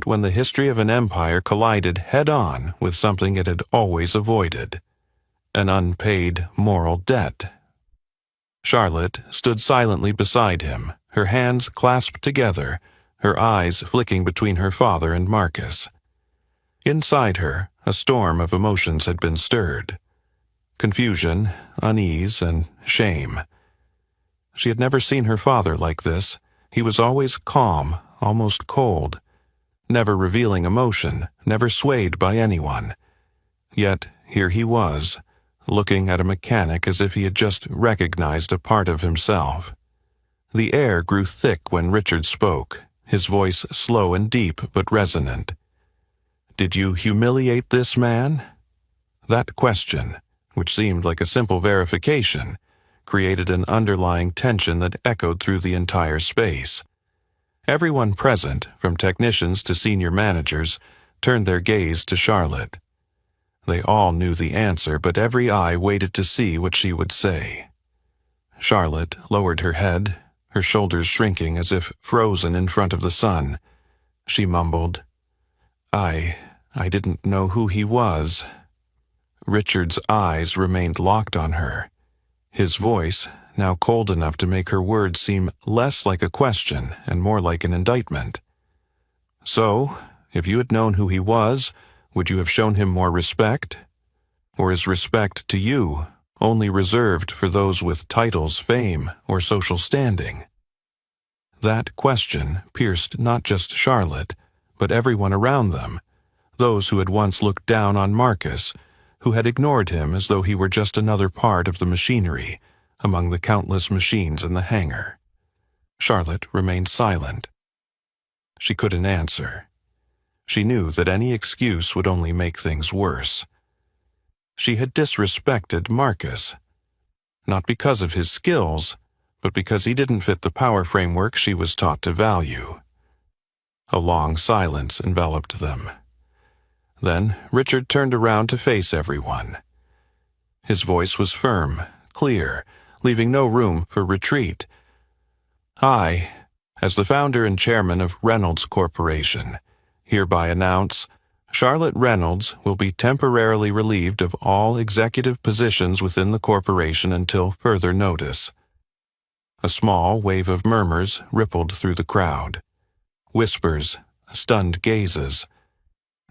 when the history of an empire collided head-on with something it had always avoided, an unpaid moral debt. Charlotte stood silently beside him, her hands clasped together, her eyes flicking between her father and Marcus. Inside her, a storm of emotions had been stirred. Confusion, unease, and shame. She had never seen her father like this. He was always calm, almost cold, never revealing emotion, never swayed by anyone. Yet here he was, looking at a mechanic as if he had just recognized a part of himself. The air grew thick when Richard spoke, his voice slow and deep but resonant. "Did you humiliate this man?" That question, which seemed like a simple verification, created an underlying tension that echoed through the entire space. Everyone present, from technicians to senior managers, turned their gaze to Charlotte. They all knew the answer, but every eye waited to see what she would say. Charlotte lowered her head, her shoulders shrinking as if frozen in front of the sun. She mumbled, I didn't know who he was." Richard's eyes remained locked on her. His voice, now cold enough to make her words seem less like a question and more like an indictment. "So, if you had known who he was, would you have shown him more respect? Or is respect to you only reserved for those with titles, fame, or social standing?" That question pierced not just Charlotte, but everyone around them, those who had once looked down on Marcus, who had ignored him as though he were just another part of the machinery among the countless machines in the hangar. Charlotte remained silent. She couldn't answer. She knew that any excuse would only make things worse. She had disrespected Marcus, not because of his skills, but because he didn't fit the power framework she was taught to value. A long silence enveloped them. Then Richard turned around to face everyone. His voice was firm, clear, leaving no room for retreat. I, as the founder and chairman of Reynolds Corporation, hereby announce Charlotte Reynolds will be temporarily relieved of all executive positions within the corporation until further notice. A small wave of murmurs rippled through the crowd. Whispers, stunned gazes.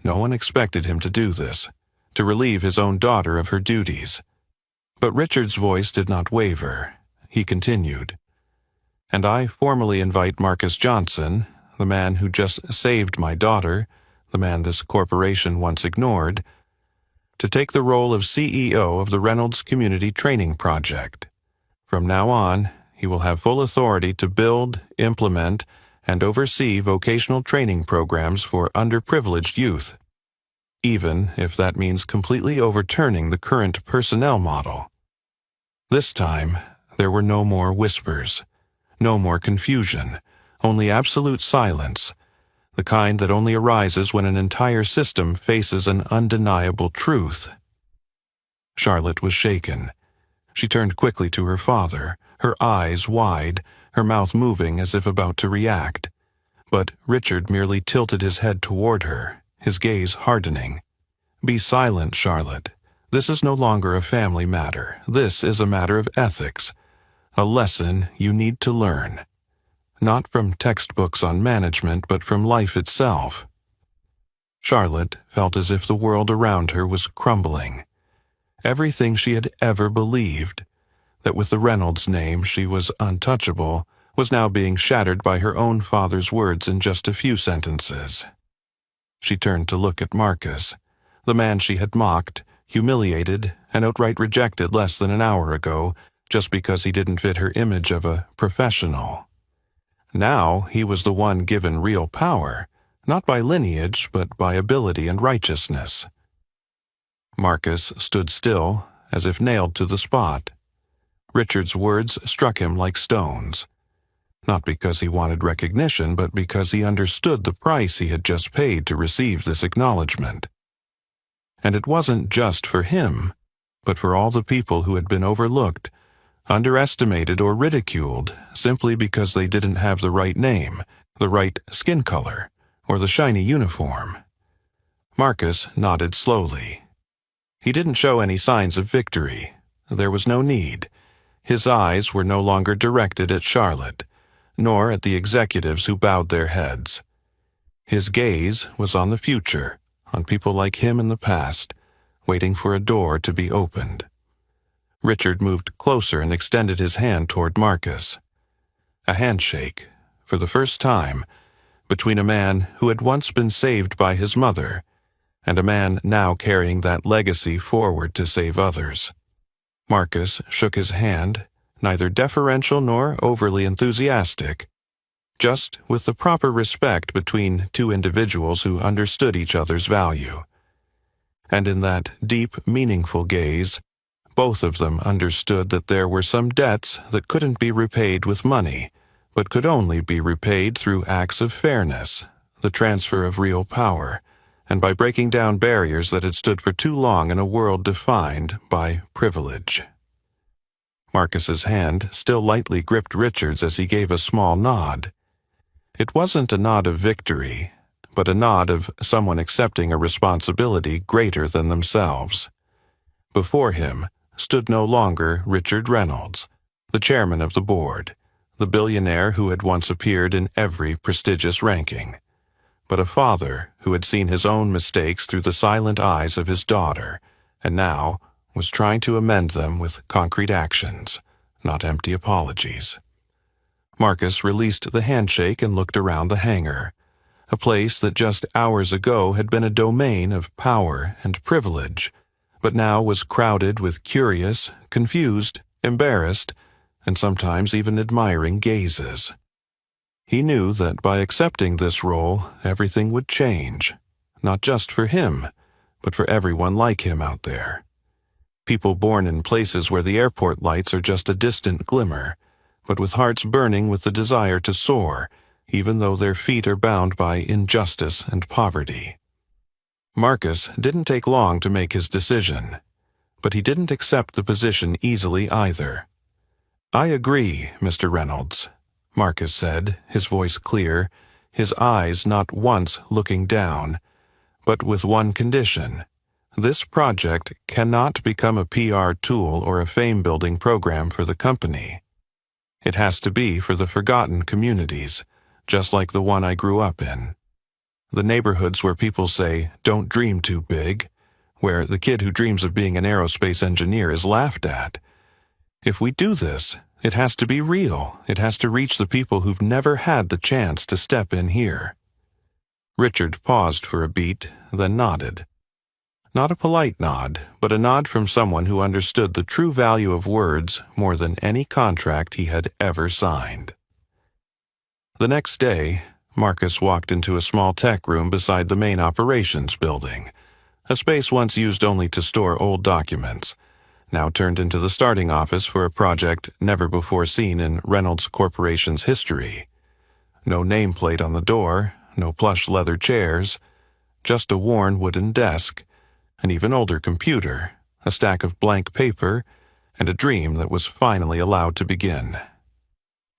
No one expected him to do this, to relieve his own daughter of her duties. But Richard's voice did not waver. He continued. And I formally invite Marcus Johnson, the man who just saved my daughter, the man this corporation once ignored, to take the role of CEO of the Reynolds Community Training Project. From now on, he will have full authority to build, implement, and oversee vocational training programs for underprivileged youth, even if that means completely overturning the current personnel model. This time, there were no more whispers, no more confusion, only absolute silence, the kind that only arises when an entire system faces an undeniable truth. Charlotte was shaken. She turned quickly to her father, her eyes wide, her mouth moving as if about to react. But Richard merely tilted his head toward her, his gaze hardening. Be silent, Charlotte. This is no longer a family matter. This is a matter of ethics, a lesson you need to learn. Not from textbooks on management, but from life itself. Charlotte felt as if the world around her was crumbling. Everything she had ever believed, that with the Reynolds name she was untouchable, was now being shattered by her own father's words in just a few sentences. She turned to look at Marcus, the man she had mocked, humiliated, and outright rejected less than an hour ago, just because he didn't fit her image of a professional. Now he was the one given real power, not by lineage, but by ability and righteousness. Marcus stood still, as if nailed to the spot. Richard's words struck him like stones. Not because he wanted recognition, but because he understood the price he had just paid to receive this acknowledgement. And it wasn't just for him, but for all the people who had been overlooked, underestimated or ridiculed simply because they didn't have the right name, the right skin color, or the shiny uniform. Marcus nodded slowly. He didn't show any signs of victory. There was no need. His eyes were no longer directed at Charlotte, nor at the executives who bowed their heads. His gaze was on the future, on people like him in the past, waiting for a door to be opened. Richard moved closer and extended his hand toward Marcus. A handshake, for the first time, between a man who had once been saved by his mother and a man now carrying that legacy forward to save others. Marcus shook his hand, neither deferential nor overly enthusiastic, just with the proper respect between two individuals who understood each other's value. And in that deep, meaningful gaze, both of them understood that there were some debts that couldn't be repaid with money, but could only be repaid through acts of fairness, the transfer of real power, and by breaking down barriers that had stood for too long in a world defined by privilege. Marcus's hand still lightly gripped Richard's as he gave a small nod. It wasn't a nod of victory, but a nod of someone accepting a responsibility greater than themselves. Before him stood no longer Richard Reynolds, the chairman of the board, the billionaire who had once appeared in every prestigious ranking, but a father who had seen his own mistakes through the silent eyes of his daughter, and now was trying to amend them with concrete actions, not empty apologies. Marcus released the handshake and looked around the hangar, a place that just hours ago had been a domain of power and privilege, but now was crowded with curious, confused, embarrassed, and sometimes even admiring gazes. He knew that by accepting this role, everything would change, not just for him, but for everyone like him out there. People born in places where the airport lights are just a distant glimmer, but with hearts burning with the desire to soar, even though their feet are bound by injustice and poverty. Marcus didn't take long to make his decision, but he didn't accept the position easily either. "I agree, Mr. Reynolds," Marcus said, his voice clear, his eyes not once looking down, "but with one condition. This project cannot become a PR tool or a fame-building program for the company. It has to be for the forgotten communities, just like the one I grew up in. The neighborhoods where people say, 'Don't dream too big,' where the kid who dreams of being an aerospace engineer is laughed at. If we do this, it has to be real. It has to reach the people who've never had the chance to step in here." Richard paused for a beat, then nodded. Not a polite nod, but a nod from someone who understood the true value of words more than any contract he had ever signed. The next day, Marcus walked into a small tech room beside the main operations building, a space once used only to store old documents, now turned into the starting office for a project never before seen in Reynolds Corporation's history. No nameplate on the door, no plush leather chairs, just a worn wooden desk, an even older computer, a stack of blank paper, and a dream that was finally allowed to begin.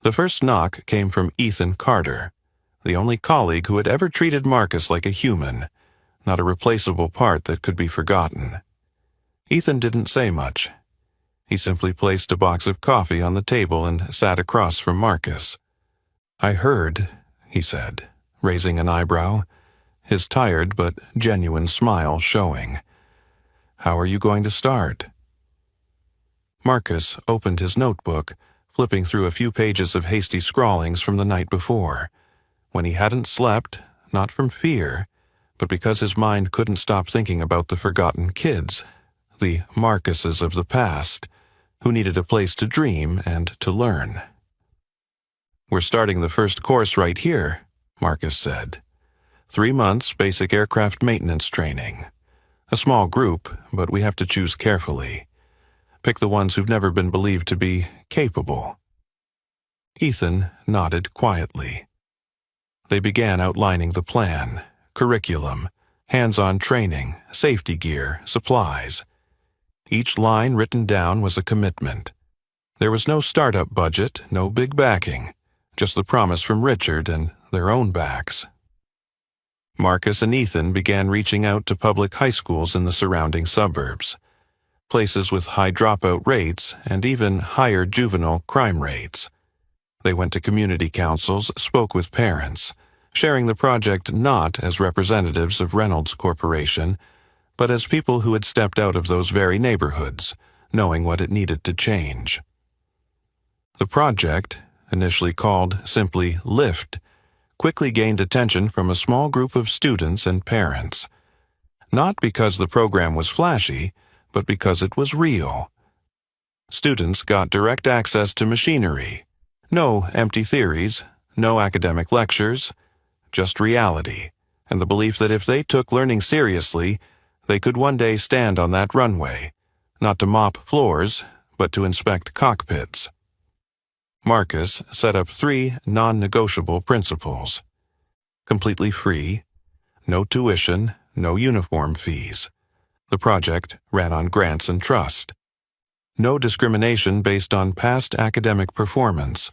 The first knock came from Ethan Carter, the only colleague who had ever treated Marcus like a human, not a replaceable part that could be forgotten. Ethan didn't say much. He simply placed a box of coffee on the table and sat across from Marcus. "I heard," he said, raising an eyebrow, his tired but genuine smile showing. "How are you going to start?" Marcus opened his notebook, flipping through a few pages of hasty scrawlings from the night before, when he hadn't slept, not from fear, but because his mind couldn't stop thinking about the forgotten kids, the Marcuses of the past, who needed a place to dream and to learn. "We're starting the first course right here," Marcus said. 3 months basic aircraft maintenance training. A small group, but we have to choose carefully. Pick the ones who've never been believed to be capable. Ethan nodded quietly. They began outlining the plan, curriculum, hands-on training, safety gear, supplies. Each line written down was a commitment. There was no startup budget, no big backing, just the promise from Richard and their own backs. Marcus and Ethan began reaching out to public high schools in the surrounding suburbs, places with high dropout rates and even higher juvenile crime rates. They went to community councils, spoke with parents, sharing the project not as representatives of Reynolds Corporation, but as people who had stepped out of those very neighborhoods, knowing what it needed to change. The project, initially called simply LIFT, quickly gained attention from a small group of students and parents. Not because the program was flashy, but because it was real. Students got direct access to machinery. No empty theories, no academic lectures, just reality, and the belief that if they took learning seriously, they could one day stand on that runway, not to mop floors, but to inspect cockpits. Marcus set up 3 non-negotiable principles. Completely free, no tuition, no uniform fees. The project ran on grants and trust. No discrimination based on past academic performance,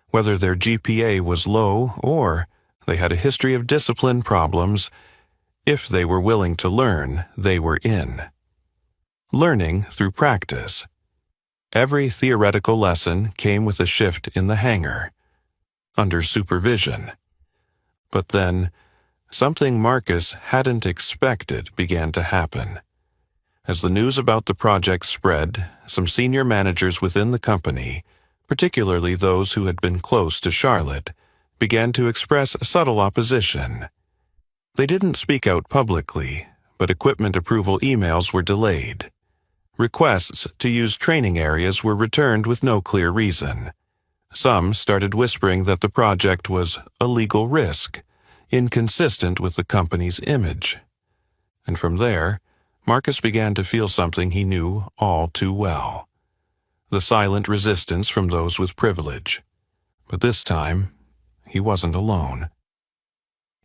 whether their GPA was low or they had a history of discipline problems. If they were willing to learn, they were in. Learning through practice. Every theoretical lesson came with a shift in the hangar, under supervision. But then, something Marcus hadn't expected began to happen. As the news about the project spread, some senior managers within the company, particularly those who had been close to Charlotte, began to express subtle opposition. They didn't speak out publicly, but equipment approval emails were delayed. Requests to use training areas were returned with no clear reason. Some started whispering that the project was a legal risk, inconsistent with the company's image. And from there, Marcus began to feel something he knew all too well: the silent resistance from those with privilege. But this time, he wasn't alone.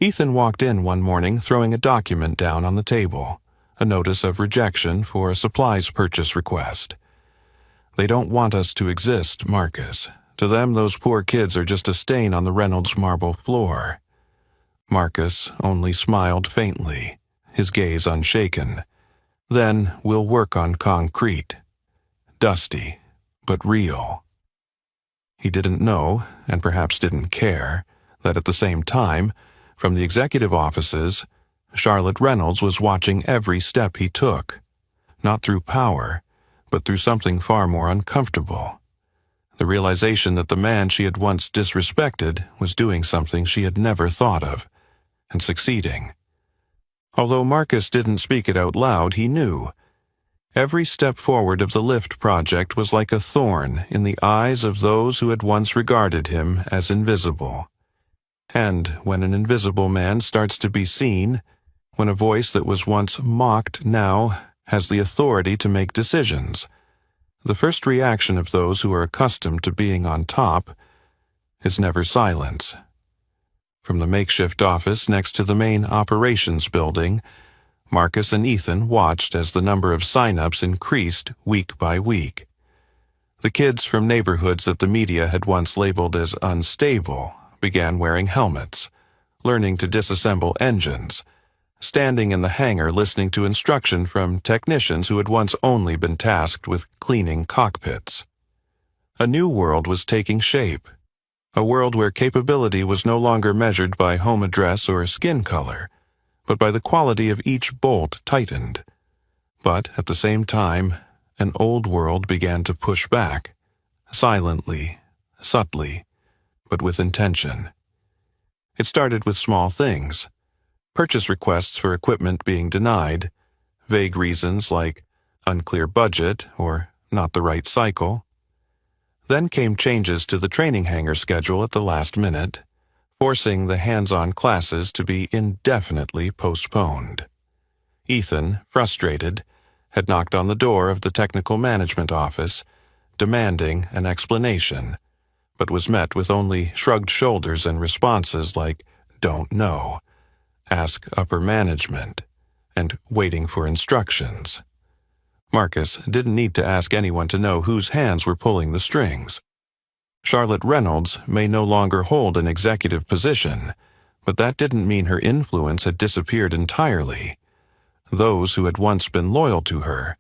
Ethan walked in one morning throwing a document down on the table, a notice of rejection for a supplies purchase request. "They don't want us to exist, Marcus. To them, those poor kids are just a stain on the Reynolds marble floor." Marcus only smiled faintly, his gaze unshaken. "Then we'll work on concrete. Dusty, but real." He didn't know, and perhaps didn't care, that at the same time, from the executive offices, Charlotte Reynolds was watching every step he took, not through power, but through something far more uncomfortable: the realization that the man she had once disrespected was doing something she had never thought of, and succeeding. Although Marcus didn't speak it out loud, he knew. Every step forward of the lift project was like a thorn in the eyes of those who had once regarded him as invisible. And when an invisible man starts to be seen, when a voice that was once mocked now has the authority to make decisions, the first reaction of those who are accustomed to being on top is never silence. From the makeshift office next to the main operations building, Marcus and Ethan watched as the number of sign-ups increased week by week. The kids from neighborhoods that the media had once labeled as unstable began wearing helmets, learning to disassemble engines, standing in the hangar listening to instruction from technicians who had once only been tasked with cleaning cockpits. A new world was taking shape, a world where capability was no longer measured by home address or skin color, but by the quality of each bolt tightened. But at the same time, an old world began to push back, silently, subtly, but with intention. It started with small things: purchase requests for equipment being denied, vague reasons like unclear budget or not the right cycle. Then came changes to the training hangar schedule at the last minute, forcing the hands-on classes to be indefinitely postponed. Ethan, frustrated, had knocked on the door of the technical management office, demanding an explanation, but was met with only shrugged shoulders and responses like "don't know," "ask upper management," and "waiting for instructions." Marcus didn't need to ask anyone to know whose hands were pulling the strings. Charlotte Reynolds may no longer hold an executive position, but that didn't mean her influence had disappeared entirely. Those who had once been loyal to her,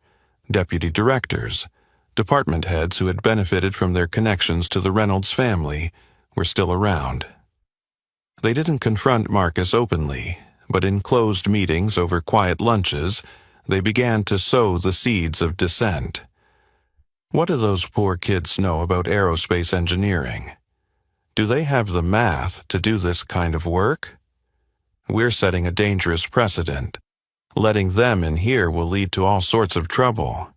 deputy directors, department heads who had benefited from their connections to the Reynolds family, were still around. They didn't confront Marcus openly, but in closed meetings over quiet lunches, they began to sow the seeds of dissent. What do those poor kids know about aerospace engineering? Do they have the math to do this kind of work? We're setting a dangerous precedent. Letting them in here will lead to all sorts of trouble.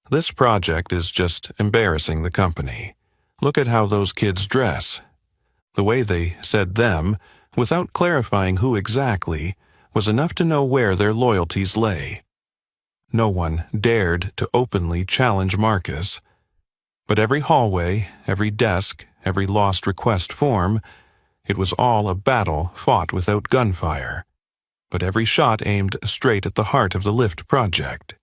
This project is just embarrassing the company. Look at how those kids dress. The way they said them, without clarifying who exactly, was enough to know where their loyalties lay. No one dared to openly challenge Marcus. But every hallway, every desk, every lost request form, it was all a battle fought without gunfire, but every shot aimed straight at the heart of the lift project.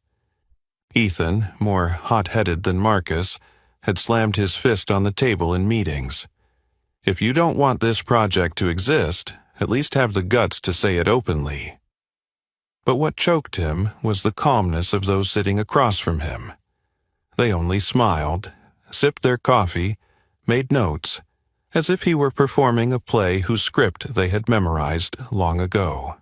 Ethan, more hot-headed than Marcus, had slammed his fist on the table in meetings. If you don't want this project to exist, at least have the guts to say it openly. But what choked him was the calmness of those sitting across from him. They only smiled, sipped their coffee, made notes, as if he were performing a play whose script they had memorized long ago.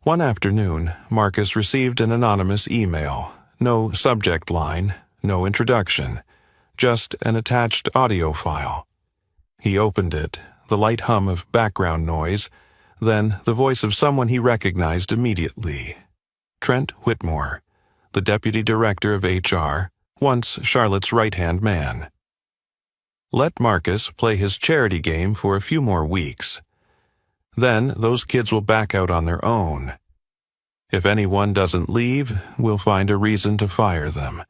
One afternoon, Marcus received an anonymous email, no subject line, no introduction, just an attached audio file. He opened it, the light hum of background noise, then the voice of someone he recognized immediately. Trent Whitmore, the deputy director of HR, once Charlotte's right-hand man. Let Marcus play his charity game for a few more weeks. Then those kids will back out on their own. If anyone doesn't leave, we'll find a reason to fire them.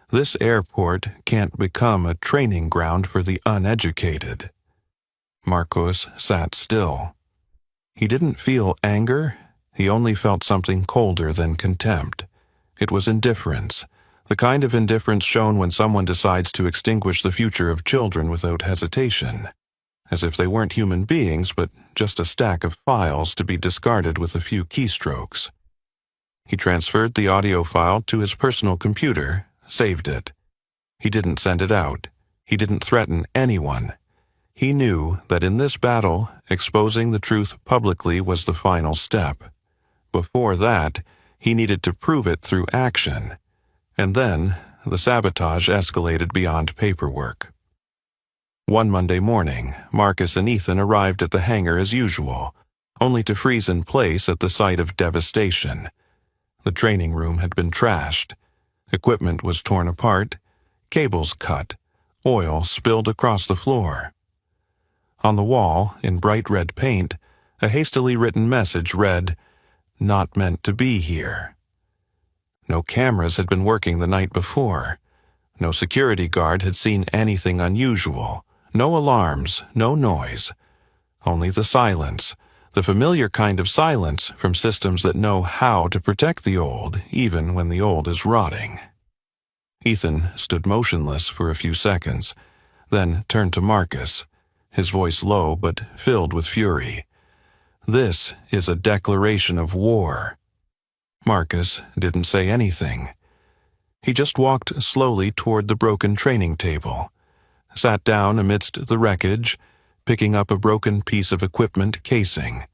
This airport can't become a training ground for the uneducated." Marcos sat still. He didn't feel anger. He only felt something colder than contempt. It was indifference, the kind of indifference shown when someone decides to extinguish the future of children without hesitation, as if they weren't human beings but just a stack of files to be discarded with a few keystrokes. He transferred the audio file to his personal computer, saved it. He didn't send it out. He didn't threaten anyone. He knew that in this battle, exposing the truth publicly was the final step. Before that, he needed to prove it through action. And then, the sabotage escalated beyond paperwork. One Monday morning, Marcus and Ethan arrived at the hangar as usual, only to freeze in place at the sight of devastation. The training room had been trashed. Equipment was torn apart, cables cut, oil spilled across the floor. On the wall, in bright red paint, a hastily written message read, "Not meant to be here." No cameras had been working the night before. No security guard had seen anything unusual. No alarms, no noise. Only the silence, the familiar kind of silence from systems that know how to protect the old, even when the old is rotting. Ethan stood motionless for a few seconds, then turned to Marcus, his voice low but filled with fury. "This is a declaration of war." Marcus didn't say anything. He just walked slowly toward the broken training table, sat down amidst the wreckage, picking up a broken piece of equipment casing.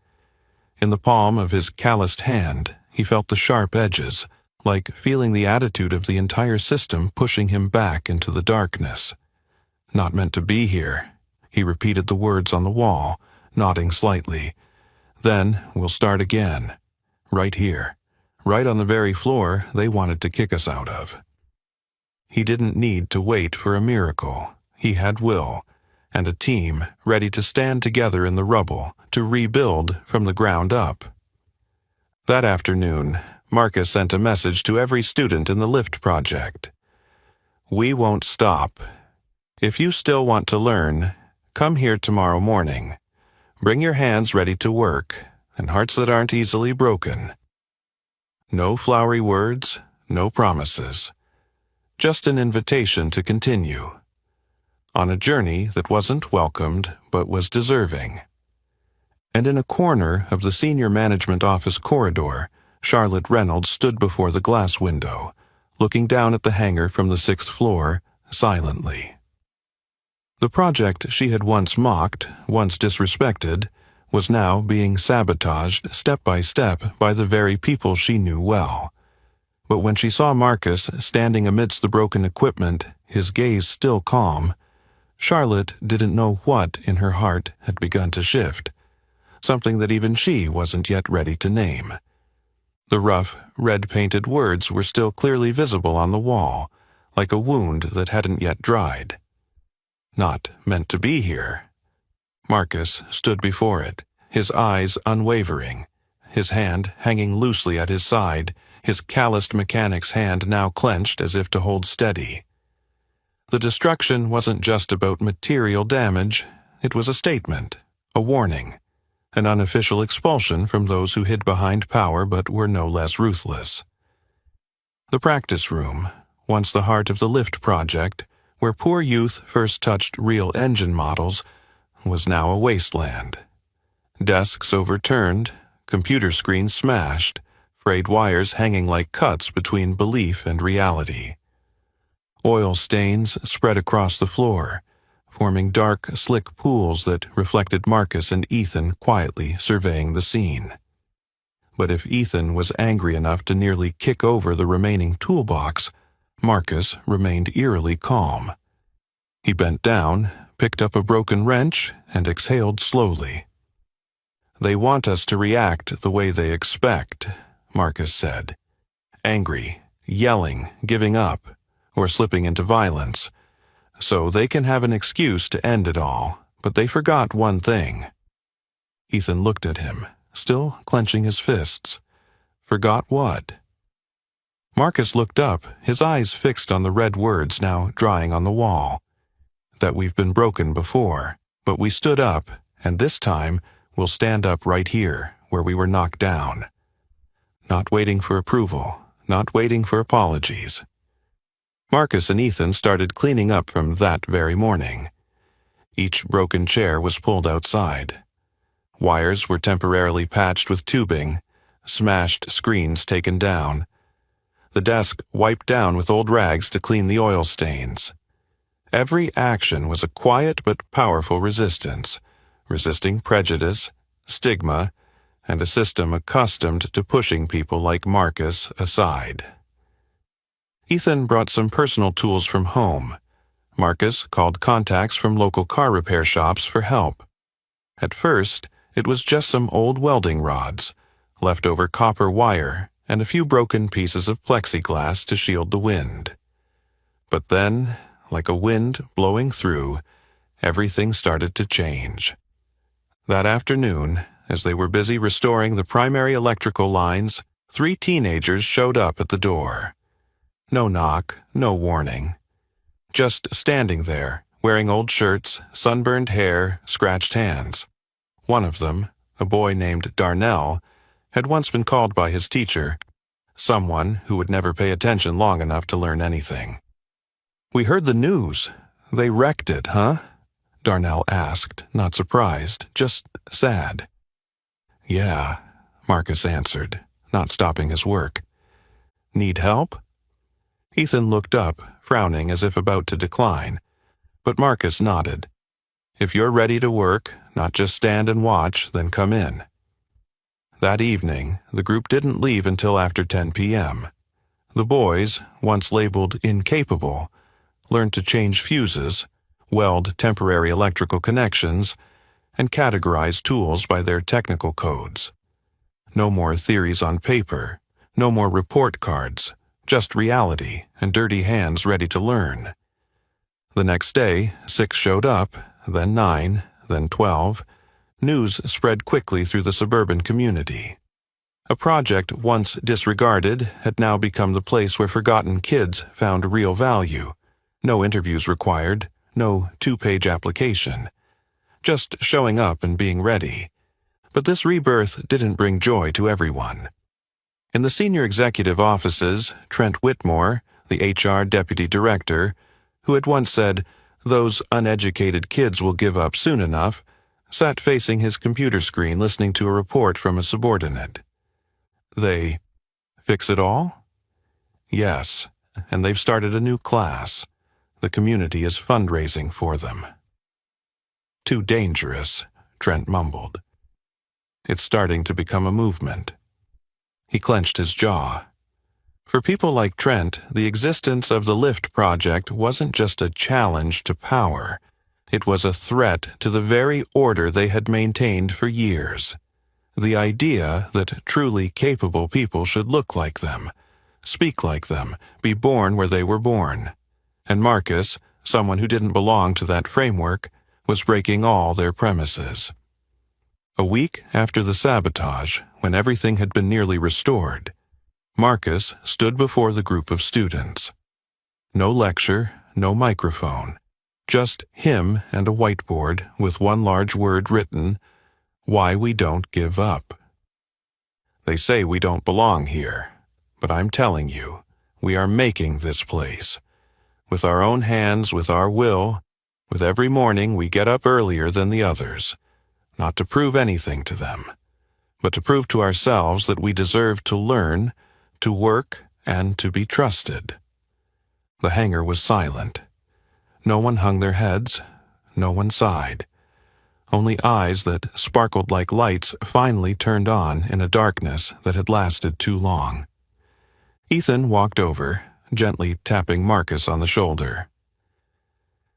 In the palm of his calloused hand, he felt the sharp edges, like feeling the attitude of the entire system pushing him back into the darkness. "Not meant to be here." He repeated the words on the wall, nodding slightly. "Then we'll start again. Right here. Right on the very floor they wanted to kick us out of." He didn't need to wait for a miracle. He had will, and a team ready to stand together in the rubble to rebuild from the ground up. That afternoon, Marcus sent a message to every student in the lift project. "We won't stop. If you still want to learn, come here tomorrow morning. Bring your hands ready to work, and hearts that aren't easily broken." No flowery words, no promises. Just an invitation to continue. On a journey that wasn't welcomed, but was deserving. And in a corner of the senior management office corridor, Charlotte Reynolds stood before the glass window, looking down at the hangar from the 6th floor, silently. The project she had once mocked, once disrespected, was now being sabotaged step by step by the very people she knew well. But when she saw Marcus standing amidst the broken equipment, his gaze still calm, Charlotte didn't know what in her heart had begun to shift, something that even she wasn't yet ready to name. The rough, red-painted words were still clearly visible on the wall, like a wound that hadn't yet dried. "Not meant to be here." Marcus stood before it, his eyes unwavering, his hand hanging loosely at his side, his calloused mechanic's hand now clenched as if to hold steady. The destruction wasn't just about material damage, it was a statement, a warning, an unofficial expulsion from those who hid behind power but were no less ruthless. The practice room, once the heart of the lift project, where poor youth first touched real engine models, was now a wasteland. Desks overturned, computer screens smashed, frayed wires hanging like cuts between belief and reality. Oil stains spread across the floor, forming dark, slick pools that reflected Marcus and Ethan quietly surveying the scene. But if Ethan was angry enough to nearly kick over the remaining toolbox, Marcus remained eerily calm. He bent down, picked up a broken wrench, and exhaled slowly. "They want us to react the way they expect," Marcus said. "Angry, yelling, giving up, or slipping into violence. So they can have an excuse to end it all, but they forgot one thing. Ethan looked at him, still clenching his fists. Forgot what? Marcus looked up, his eyes fixed on the red words now drying on the wall. That we've been broken before, but we stood up, and this time we'll stand up right here, where we were knocked down. Not waiting for approval, not waiting for apologies. Marcus and Ethan started cleaning up from that very morning. Each broken chair was pulled outside. Wires were temporarily patched with tubing, smashed screens taken down. The desk wiped down with old rags to clean the oil stains. Every action was a quiet but powerful resistance, resisting prejudice, stigma, and a system accustomed to pushing people like Marcus aside. Ethan brought some personal tools from home. Marcus called contacts from local car repair shops for help. At first, it was just some old welding rods, leftover copper wire, and a few broken pieces of plexiglass to shield the wind. But then, like a wind blowing through, everything started to change. That afternoon, as they were busy restoring the primary electrical lines, 3 teenagers showed up at the door. No knock, no warning. Just standing there, wearing old shirts, sunburned hair, scratched hands. One of them, a boy named Darnell, had once been called by his teacher, someone who would never pay attention long enough to learn anything. "We heard the news. They wrecked it, huh?" Darnell asked, not surprised, just sad. "Yeah," Marcus answered, not stopping his work. "Need help?" Ethan looked up, frowning as if about to decline, but Marcus nodded. "If you're ready to work, not just stand and watch, then come in." That evening, the group didn't leave until after 10 p.m. The boys, once labeled incapable, learned to change fuses, weld temporary electrical connections, and categorize tools by their technical codes. No more theories on paper, no more report cards, just reality and dirty hands ready to learn. The next day, 6 showed up, then 9, then 12. News spread quickly through the suburban community. A project once disregarded had now become the place where forgotten kids found real value. No interviews required, no 2-page application. Just showing up and being ready. But this rebirth didn't bring joy to everyone. In the senior executive offices, Trent Whitmore, the HR deputy director, who had once said, "Those uneducated kids will give up soon enough," sat facing his computer screen listening to a report from a subordinate. They fix it all? Yes, and they've started a new class. The community is fundraising for them. "Too dangerous," Trent mumbled. "It's starting to become a movement." He clenched his jaw. For people like Trent, the existence of the Lift project wasn't just a challenge to power. It was a threat to the very order they had maintained for years. The idea that truly capable people should look like them, speak like them, be born where they were born. And Marcus, someone who didn't belong to that framework, was breaking all their premises. A week after the sabotage, when everything had been nearly restored, Marcus stood before the group of students. No lecture, no microphone, just him and a whiteboard with one large word written, "Why we don't give up." "They say we don't belong here, but I'm telling you, we are making this place. With our own hands, with our will, with every morning we get up earlier than the others. Not to prove anything to them, but to prove to ourselves that we deserve to learn, to work, and to be trusted." The hangar was silent. No one hung their heads, no one sighed. Only eyes that sparkled like lights finally turned on in a darkness that had lasted too long. Ethan walked over, gently tapping Marcus on the shoulder.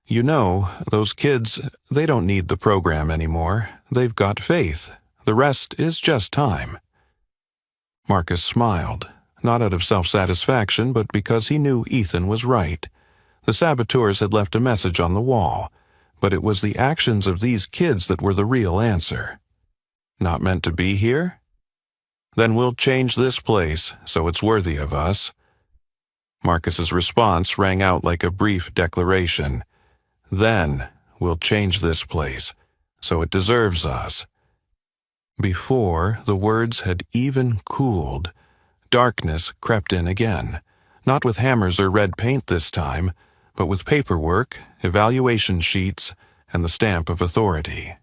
"You know, those kids, they don't need the program anymore. They've got faith. The rest is just time." Marcus smiled, not out of self-satisfaction, but because he knew Ethan was right. The saboteurs had left a message on the wall, but it was the actions of these kids that were the real answer. Not meant to be here? Then we'll change this place so it's worthy of us. Marcus's response rang out like a brief declaration. Then we'll change this place so it deserves us. Before the words had even cooled, darkness crept in again, not with hammers or red paint this time, but with paperwork, evaluation sheets, and the stamp of authority.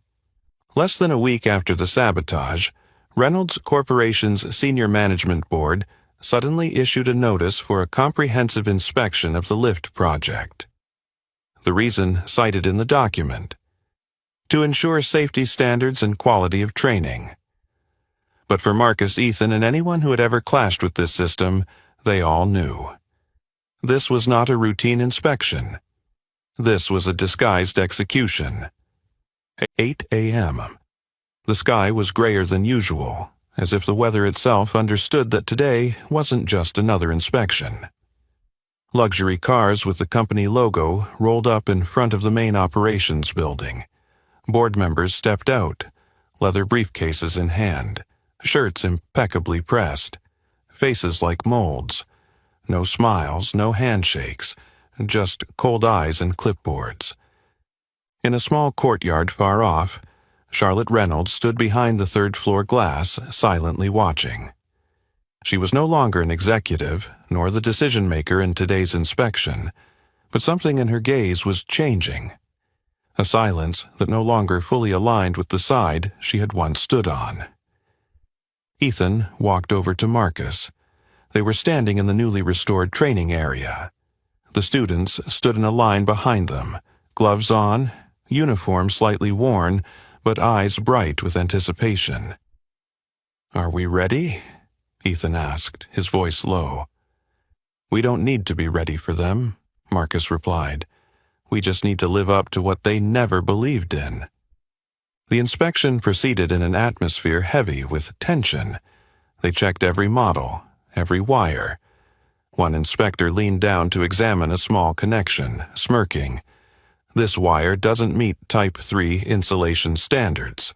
Less than a week after the sabotage, Reynolds Corporation's Senior Management Board suddenly issued a notice for a comprehensive inspection of the lift project. The reason cited in the document: to ensure safety standards and quality of training. But for Marcus, Ethan, and anyone who had ever clashed with this system, they all knew. This was not a routine inspection. This was a disguised execution. 8 a.m. The sky was grayer than usual, as if the weather itself understood that today wasn't just another inspection. Luxury cars with the company logo rolled up in front of the main operations building. Board members stepped out, leather briefcases in hand, shirts impeccably pressed, faces like molds. No smiles, no handshakes, just cold eyes and clipboards. In a small courtyard far off, Charlotte Reynolds stood behind the third-floor glass, silently watching. She was no longer an executive, nor the decision-maker in today's inspection, but something in her gaze was changing. A silence that no longer fully aligned with the side she had once stood on. Ethan walked over to Marcus. They were standing in the newly restored training area. The students stood in a line behind them, gloves on, uniform slightly worn, but eyes bright with anticipation. "Are we ready?" Ethan asked, his voice low. "We don't need to be ready for them," Marcus replied. "We just need to live up to what they never believed in." The inspection proceeded in an atmosphere heavy with tension. They checked every model, every wire. One inspector leaned down to examine a small connection, smirking. "This wire doesn't meet Type 3 insulation standards."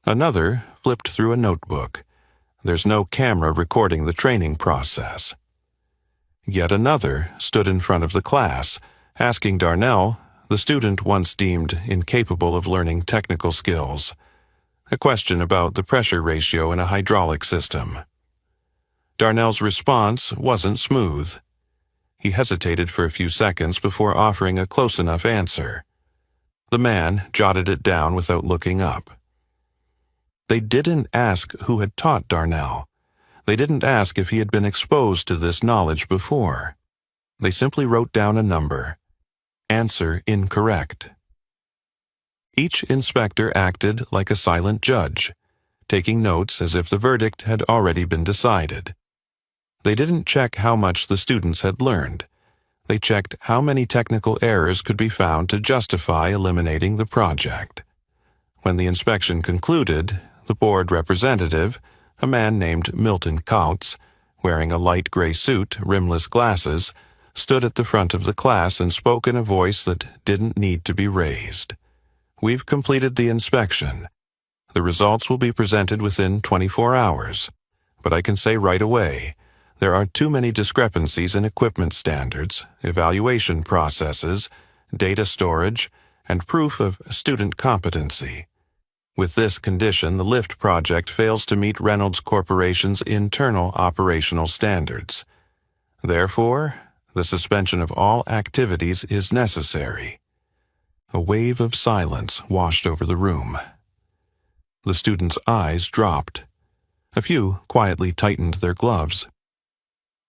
Another flipped through a notebook. "There's no camera recording the training process." Yet another stood in front of the class, asking Darnell, the student once deemed incapable of learning technical skills, a question about the pressure ratio in a hydraulic system. Darnell's response wasn't smooth. He hesitated for a few seconds before offering a close enough answer. The man jotted it down without looking up. They didn't ask who had taught Darnell. They didn't ask if he had been exposed to this knowledge before. They simply wrote down a number. Answer incorrect. Each inspector acted like a silent judge, taking notes as if the verdict had already been decided. They didn't check how much the students had learned. They checked how many technical errors could be found to justify eliminating the project. When the inspection concluded, the board representative, a man named Milton Kautz, wearing a light gray suit, rimless glasses, stood at the front of the class and spoke in a voice that didn't need to be raised. "We've completed the inspection. The results will be presented within 24 hours, but I can say right away, there are too many discrepancies in equipment standards, evaluation processes, data storage, and proof of student competency. With this condition, the lift project fails to meet Reynolds Corporation's internal operational standards. Therefore, the suspension of all activities is necessary." A wave of silence washed over the room. The students' eyes dropped. A few quietly tightened their gloves.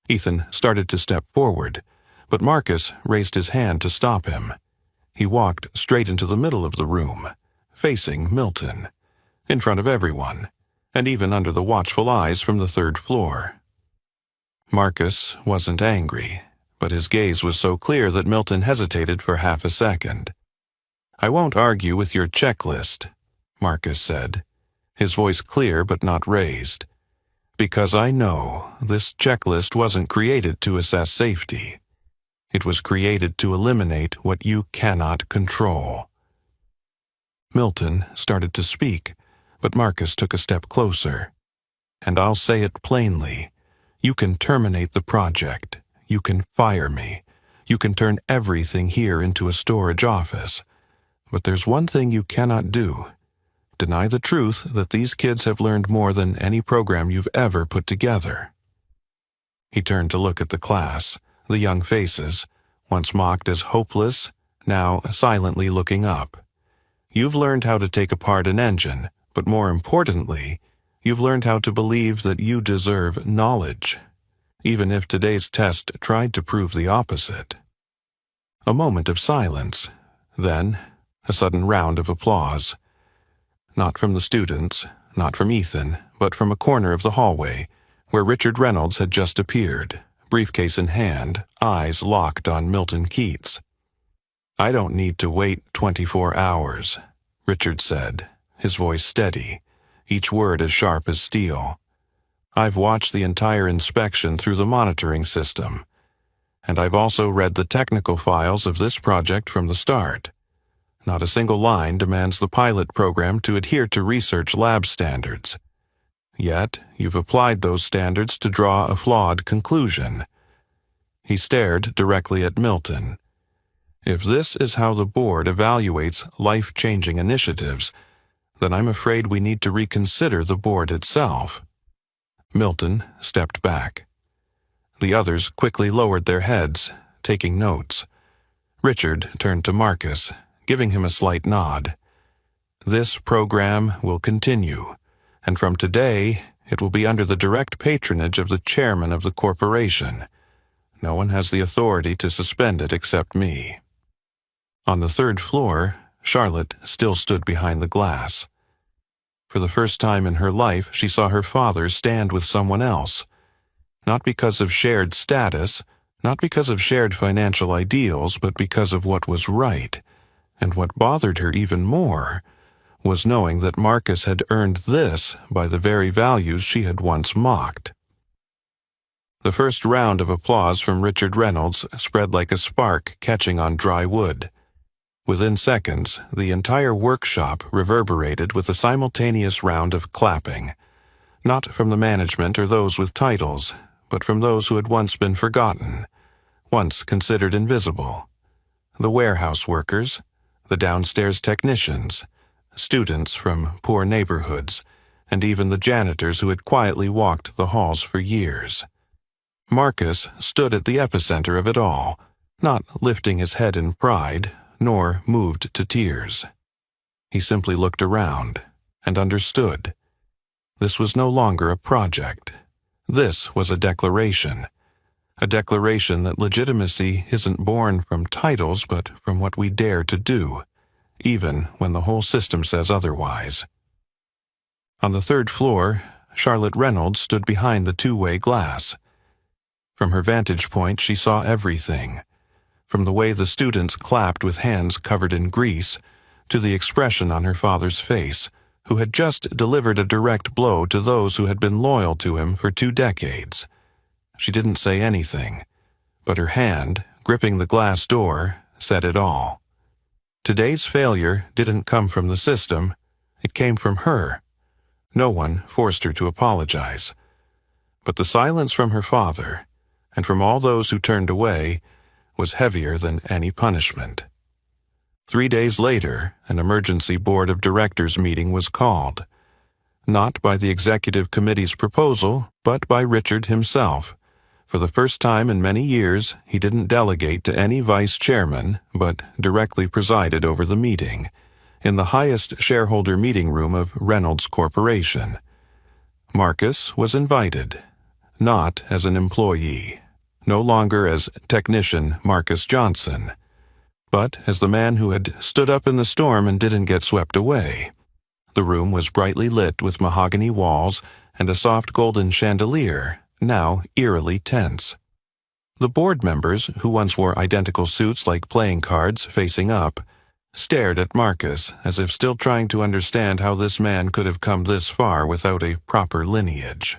Ethan started to step forward, but Marcus raised his hand to stop him. He walked straight into the middle of the room, facing Milton, in front of everyone, and even under the watchful eyes from the third floor. Marcus wasn't angry, but his gaze was so clear that Milton hesitated for half a second. "I won't argue with your checklist," Marcus said, his voice clear but not raised, "because I know this checklist wasn't created to assess safety. It was created to eliminate what you cannot control." Milton started to speak, but Marcus took a step closer. "And I'll say it plainly. You can terminate the project. You can fire me. You can turn everything here into a storage office. But there's one thing you cannot do. Deny the truth that these kids have learned more than any program you've ever put together." He turned to look at the class, the young faces, once mocked as hopeless, now silently looking up. "You've learned how to take apart an engine, but more importantly, you've learned how to believe that you deserve knowledge, even if today's test tried to prove the opposite." A moment of silence, then a sudden round of applause. Not from the students, not from Ethan, but from a corner of the hallway, where Richard Reynolds had just appeared, briefcase in hand, eyes locked on Milton Keats. "I don't need to wait 24 hours, Richard said, his voice steady, each word as sharp as steel. "I've watched the entire inspection through the monitoring system, and I've also read the technical files of this project from the start. Not a single line demands the pilot program to adhere to research lab standards. Yet, you've applied those standards to draw a flawed conclusion." He stared directly at Milton. "If this is how the board evaluates life-changing initiatives, then I'm afraid we need to reconsider the board itself." Milton stepped back. The others quickly lowered their heads, taking notes. Richard turned to Marcus, giving him a slight nod. "This program will continue, and from today it will be under the direct patronage of the chairman of the corporation. No one has the authority to suspend it except me." On the third floor, Charlotte still stood behind the glass. For the first time in her life, she saw her father stand with someone else. Not because of shared status, not because of shared financial ideals, but because of what was right. And what bothered her even more was knowing that Marcus had earned this by the very values she had once mocked. The first round of applause from Richard Reynolds spread like a spark catching on dry wood. Within seconds, the entire workshop reverberated with a simultaneous round of clapping, not from the management or those with titles, but from those who had once been forgotten, once considered invisible. The warehouse workers, the downstairs technicians, students from poor neighborhoods, and even the janitors who had quietly walked the halls for years. Marcus stood at the epicenter of it all, not lifting his head in pride, nor moved to tears. He simply looked around and understood. This was no longer a project. This was a declaration that legitimacy isn't born from titles but from what we dare to do, even when the whole system says otherwise. On the third floor, Charlotte Reynolds stood behind the two-way glass. From her vantage point, she saw everything, from the way the students clapped with hands covered in grease, to the expression on her father's face, who had just delivered a direct blow to those who had been loyal to him for 2 decades. She didn't say anything, but her hand, gripping the glass door, said it all. Today's failure didn't come from the system, it came from her. No one forced her to apologize. But the silence from her father, and from all those who turned away, was heavier than any punishment. 3 days later, an emergency board of directors meeting was called. Not by the executive committee's proposal, but by Richard himself. For the first time in many years, he didn't delegate to any vice chairman, but directly presided over the meeting, in the highest shareholder meeting room of Reynolds Corporation. Marcus was invited, not as an employee, no longer as technician Marcus Johnson, but as the man who had stood up in the storm and didn't get swept away. The room was brightly lit with mahogany walls and a soft golden chandelier, now eerily tense. The board members, who once wore identical suits like playing cards facing up, stared at Marcus as if still trying to understand how this man could have come this far without a proper lineage.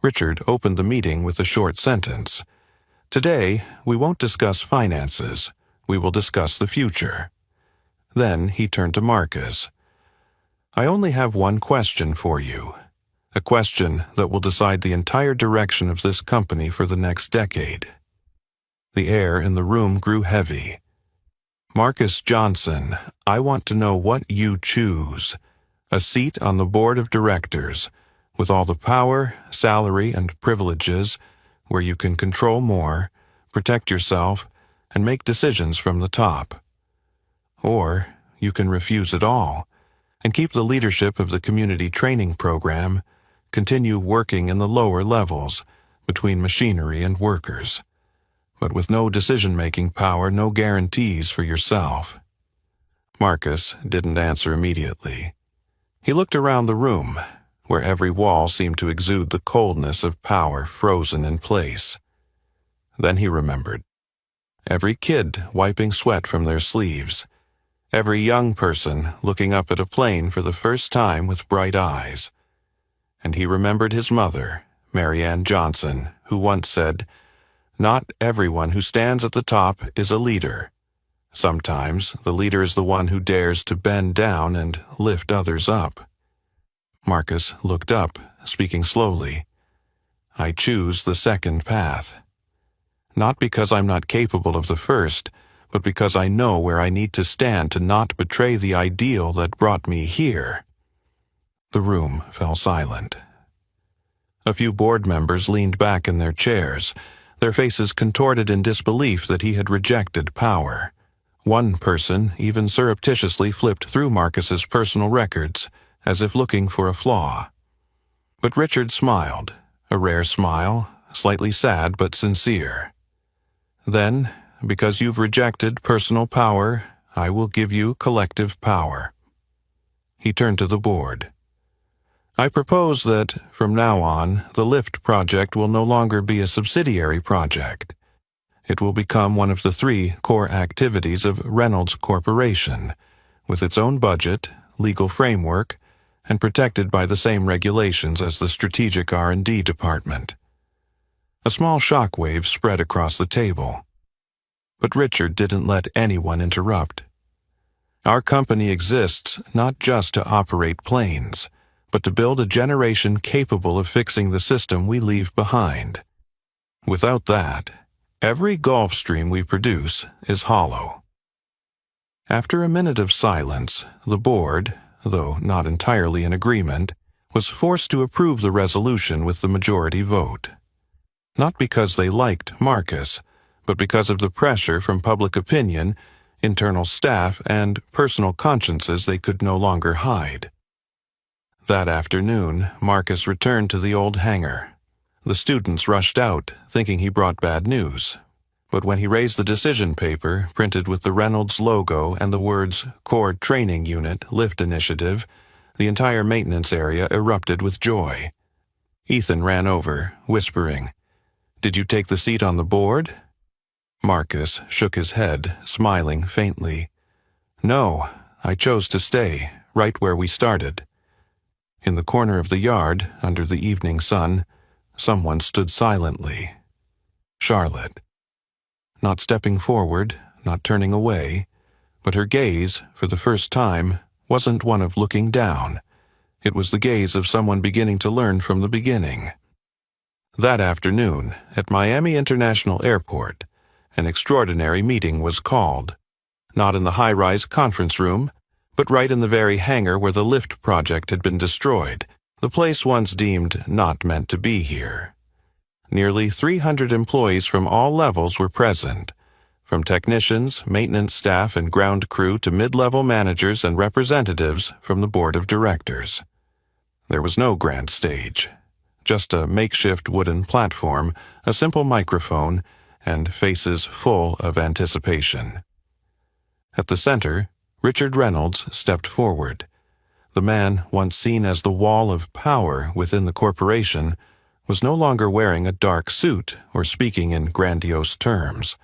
Richard opened the meeting with a short sentence. "Today, we won't discuss finances. We will discuss the future." Then he turned to Marcus. I only have one question for you. A question that will decide the entire direction of this company for the next decade. The air in the room grew heavy. Marcus Johnson, I want to know what you choose. A seat on the board of directors, with all the power, salary, and privileges, where you can control more, protect yourself, and make decisions from the top. Or you can refuse it all, and keep the leadership of the community training program, continue working in the lower levels, between machinery and workers, but with no decision-making power, no guarantees for yourself. Marcus didn't answer immediately. He looked around the room, where every wall seemed to exude the coldness of power frozen in place. Then he remembered. Every kid wiping sweat from their sleeves, every young person looking up at a plane for the first time with bright eyes. And he remembered his mother, Mary Ann Johnson, who once said, "Not everyone who stands at the top is a leader. Sometimes the leader is the one who dares to bend down and lift others up." Marcus looked up, speaking slowly. "I choose the second path. Not because I'm not capable of the first, but because I know where I need to stand to not betray the ideal that brought me here." The room fell silent. A few board members leaned back in their chairs, their faces contorted in disbelief that he had rejected power. One person even surreptitiously flipped through Marcus's personal records, as if looking for a flaw. But Richard smiled, a rare smile, slightly sad but sincere. "Then, because you've rejected personal power, I will give you collective power." He turned to the board. "I propose that, from now on, the LIFT project will no longer be a subsidiary project. It will become one of the 3 core activities of Reynolds Corporation, with its own budget, legal framework, and protected by the same regulations as the Strategic R&D Department." A small shockwave spread across the table. But Richard didn't let anyone interrupt. "Our company exists not just to operate planes, but to build a generation capable of fixing the system we leave behind. Without that, every Gulfstream we produce is hollow." After a minute of silence, the board, though not entirely in agreement, was forced to approve the resolution with the majority vote. Not because they liked Marcus, but because of the pressure from public opinion, internal staff, and personal consciences they could no longer hide. That afternoon, Marcus returned to the old hangar. The students rushed out, thinking he brought bad news. But when he raised the decision paper, printed with the Reynolds logo and the words Core Training Unit Lift Initiative, the entire maintenance area erupted with joy. Ethan ran over, whispering, "Did you take the seat on the board?" Marcus shook his head, smiling faintly. "No, I chose to stay, right where we started." In the corner of the yard, under the evening sun, someone stood silently. Charlotte. Not stepping forward, not turning away, but her gaze, for the first time, wasn't one of looking down. It was the gaze of someone beginning to learn from the beginning. That afternoon, at Miami International Airport, an extraordinary meeting was called. Not in the high-rise conference room, but right in the very hangar where the lift project had been destroyed, the place once deemed not meant to be here. Nearly 300 employees from all levels were present, from technicians, maintenance staff, and ground crew to mid-level managers and representatives from the board of directors. There was no grand stage, just a makeshift wooden platform, a simple microphone, and faces full of anticipation. At the center, Richard Reynolds stepped forward. The man once seen as the wall of power within the corporation was no longer wearing a dark suit or speaking in grandiose terms.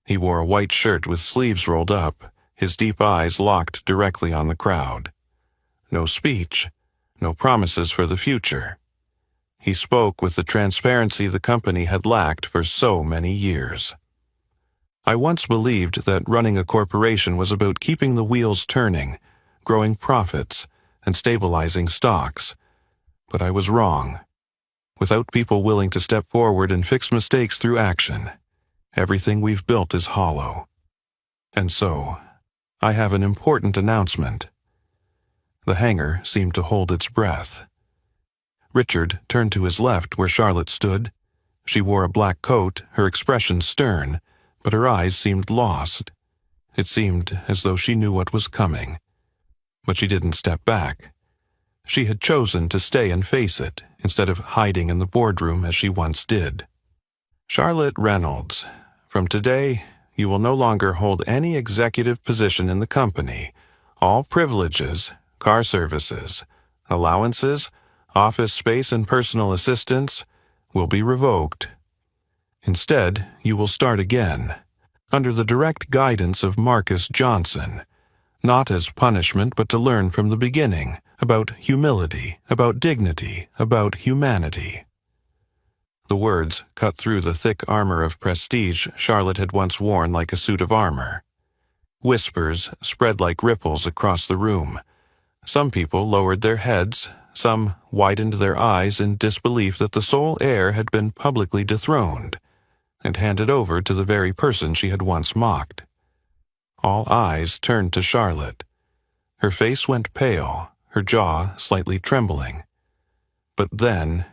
He wore a white shirt with sleeves rolled up, his deep eyes locked directly on the crowd. No speech, no promises for the future. He spoke with the transparency the company had lacked for so many years. "I once believed that running a corporation was about keeping the wheels turning, growing profits, and stabilizing stocks. But I was wrong. Without people willing to step forward and fix mistakes through action, everything we've built is hollow. And so, I have an important announcement. The hangar seemed to hold its breath. Richard turned to his left where Charlotte stood. She wore a black coat, her expression stern, but her eyes seemed lost. It seemed as though she knew what was coming. But she didn't step back. She had chosen to stay and face it, instead of hiding in the boardroom as she once did. Charlotte Reynolds, from today, you will no longer hold any executive position in the company. All privileges, car services, allowances, office space and personal assistance will be revoked. Instead, you will start again, under the direct guidance of Marcus Johnson, not as punishment but to learn from the beginning, about humility, about dignity, about humanity. The words cut through the thick armor of prestige Charlotte had once worn like a suit of armor. Whispers spread like ripples across the room. Some people lowered their heads, some widened their eyes in disbelief that the sole heir had been publicly dethroned and handed over to the very person she had once mocked. All eyes turned to Charlotte. Her face went pale, her jaw slightly trembling. But then,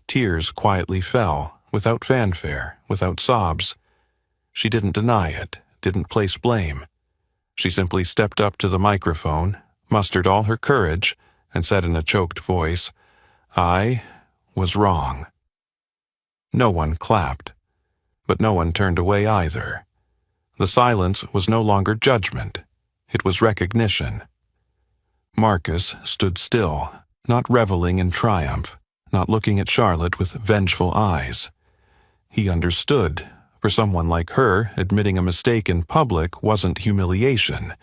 tears quietly fell, without fanfare, without sobs. She didn't deny it, didn't place blame. She simply stepped up to the microphone, mustered all her courage, and said in a choked voice, "I was wrong." No one clapped, but no one turned away either. The silence was no longer judgment, it was recognition. Marcus stood still, not reveling in triumph, not looking at Charlotte with vengeful eyes. He understood. For someone like her, admitting a mistake in public wasn't humiliation.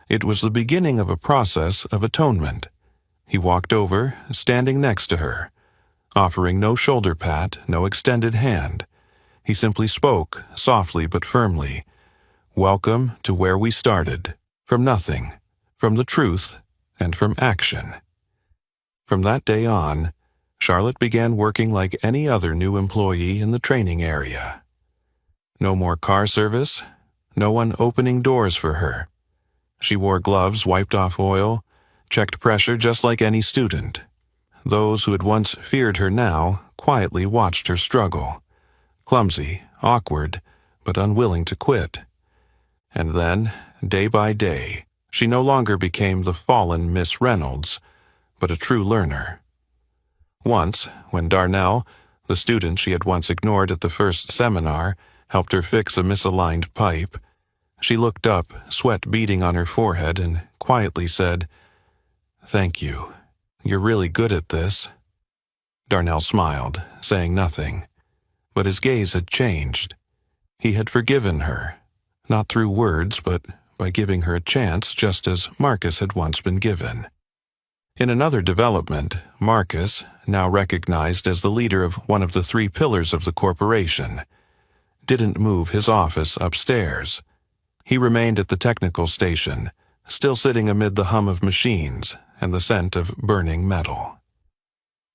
It was the beginning of a process of atonement. He walked over, standing next to her, offering no shoulder pat, no extended hand. He simply spoke, softly but firmly, "Welcome to where we started, from nothing, from the truth, and from action." From that day on, Charlotte began working like any other new employee in the training area. No more car service, no one opening doors for her. She wore gloves wiped off oil, checked pressure just like any student. Those who had once feared her now quietly watched her struggle. Clumsy, awkward, but unwilling to quit. And then, day by day, she no longer became the fallen Miss Reynolds, but a true learner. Once, when Darnell, the student she had once ignored at the first seminar, helped her fix a misaligned pipe, she looked up, sweat beading on her forehead, and quietly said, "Thank you. You're really good at this." Darnell smiled, saying nothing, but his gaze had changed. He had forgiven her, not through words, but by giving her a chance just as Marcus had once been given. In another development, Marcus, now recognized as the leader of one of the 3 pillars of the corporation, didn't move his office upstairs. He remained at the technical station, still sitting amid the hum of machines and the scent of burning metal.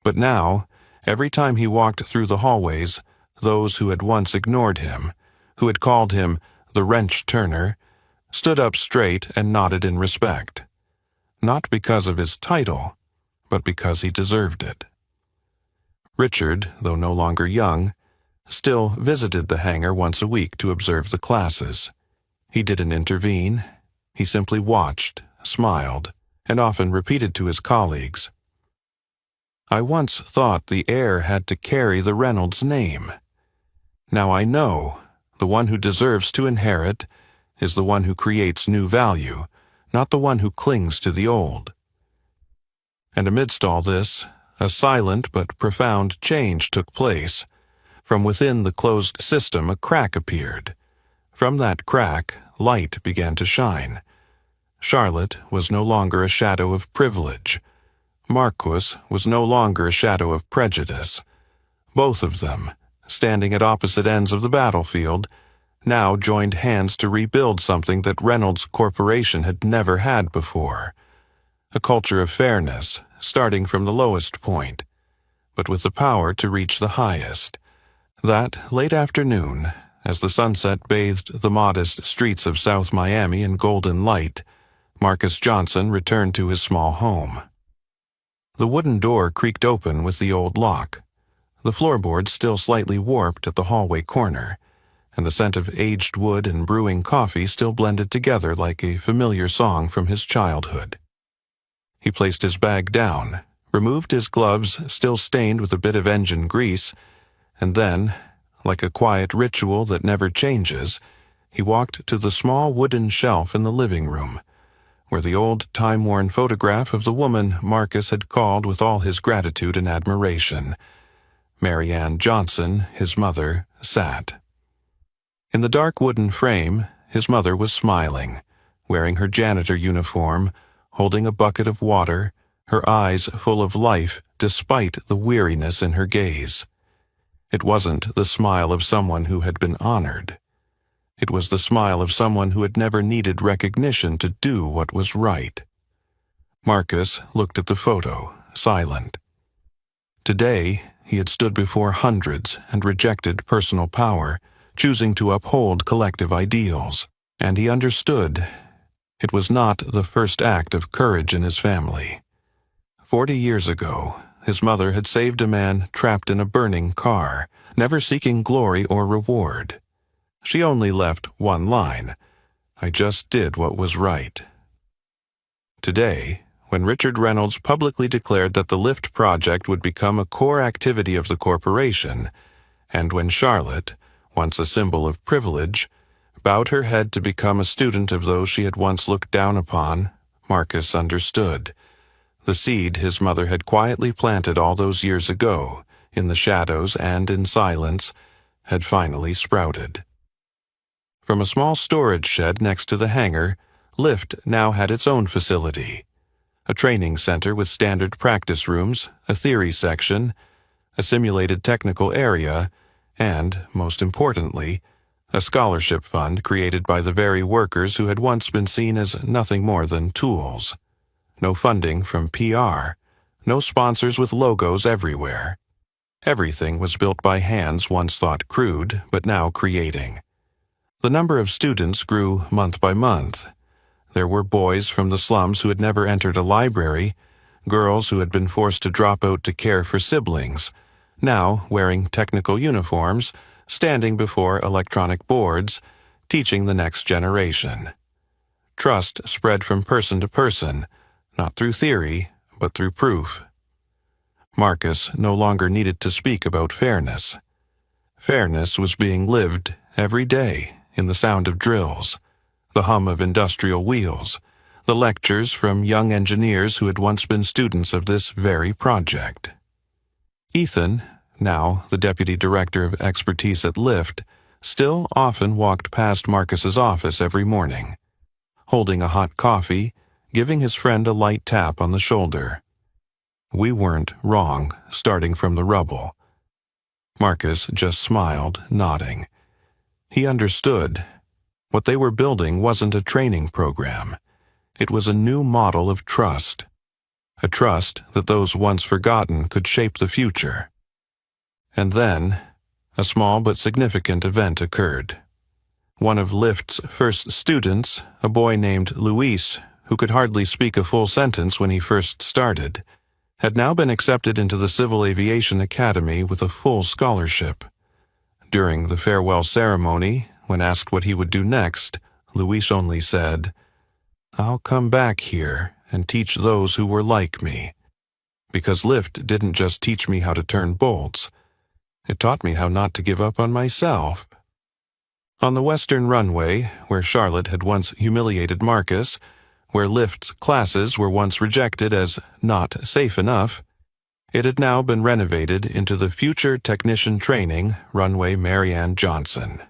But now, every time he walked through the hallways, those who had once ignored him, who had called him the wrench turner, stood up straight and nodded in respect. Not because of his title, but because he deserved it. Richard, though no longer young, still visited the hangar once a week to observe the classes. He didn't intervene. He simply watched, smiled, and often repeated to his colleagues, "I once thought the heir had to carry the Reynolds name. Now I know the one who deserves to inherit is the one who creates new value, not the one who clings to the old." And amidst all this, a silent but profound change took place. From within the closed system, a crack appeared. From that crack, light began to shine. Charlotte was no longer a shadow of privilege. Marcus was no longer a shadow of prejudice. Both of them, standing at opposite ends of the battlefield, now joined hands to rebuild something that Reynolds Corporation had never had before. a culture of fairness, starting from the lowest point, but with the power to reach the highest. That late afternoon, as the sunset bathed the modest streets of South Miami in golden light, Marcus Johnson returned to his small home. The wooden door creaked open with the old lock, the floorboards still slightly warped at the hallway corner, and the scent of aged wood and brewing coffee still blended together like a familiar song from his childhood. He placed his bag down, removed his gloves still stained with a bit of engine grease, and then, like a quiet ritual that never changes, he walked to the small wooden shelf in the living room, where the old time-worn photograph of the woman Marcus had called with all his gratitude and admiration, Mary Ann Johnson, his mother, sat. In the dark wooden frame, his mother was smiling, wearing her janitor uniform, holding a bucket of water, her eyes full of life despite the weariness in her gaze. It wasn't the smile of someone who had been honored. It was the smile of someone who had never needed recognition to do what was right. Marcus looked at the photo, silent. Today, he had stood before hundreds and rejected personal power, choosing to uphold collective ideals, and he understood it was not the first act of courage in his family. 40 years ago, his mother had saved a man trapped in a burning car, never seeking glory or reward. She only left one line, "I just did what was right." Today, when Richard Reynolds publicly declared that the Lyft project would become a core activity of the corporation, and when Charlotte, once a symbol of privilege, bowed her head to become a student of those she had once looked down upon, Marcus understood. The seed his mother had quietly planted all those years ago, in the shadows and in silence, had finally sprouted. From a small storage shed next to the hangar, Lyft now had its own facility. A training center with standard practice rooms, a theory section, a simulated technical area, and, most importantly, a scholarship fund created by the very workers who had once been seen as nothing more than tools. No funding from PR, no sponsors with logos everywhere. Everything was built by hands once thought crude, but now creating. The number of students grew month by month. There were boys from the slums who had never entered a library, girls who had been forced to drop out to care for siblings, now wearing technical uniforms, standing before electronic boards, teaching the next generation. Trust spread from person to person, not through theory, but through proof. Marcus no longer needed to speak about fairness. Fairness was being lived every day in the sound of drills, the hum of industrial wheels, the lectures from young engineers who had once been students of this very project. Ethan, now the deputy director of expertise at Lyft, still often walked past Marcus's office every morning, holding a hot coffee, giving his friend a light tap on the shoulder. We weren't wrong, starting from the rubble. Marcus just smiled, nodding. He understood. What they were building wasn't a training program. It was a new model of trust. A trust that those once forgotten could shape the future. And then, a small but significant event occurred. One of Lyft's first students, a boy named Luis, who could hardly speak a full sentence when he first started, had now been accepted into the Civil Aviation Academy with a full scholarship. During the farewell ceremony, when asked what he would do next, Luis only said, "I'll come back here and teach those who were like me. Because Lyft didn't just teach me how to turn bolts, it taught me how not to give up on myself." On the western runway, where Charlotte had once humiliated Marcus, where Lyft's classes were once rejected as not safe enough, it had now been renovated into the Future Technician Training Runway Mary Ann Johnson.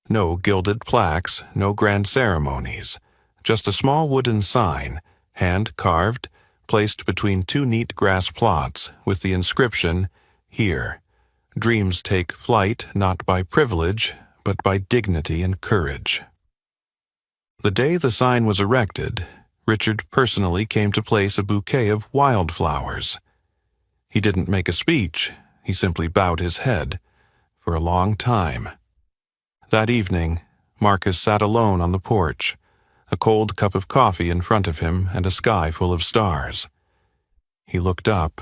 No gilded plaques, no grand ceremonies, just a small wooden sign, hand-carved, placed between two neat grass plots with the inscription, "Here. Dreams take flight not by privilege, but by dignity and courage." The day the sign was erected, Richard personally came to place a bouquet of wildflowers. He didn't make a speech, he simply bowed his head, for a long time. That evening, Marcus sat alone on the porch, a cold cup of coffee in front of him and a sky full of stars. He looked up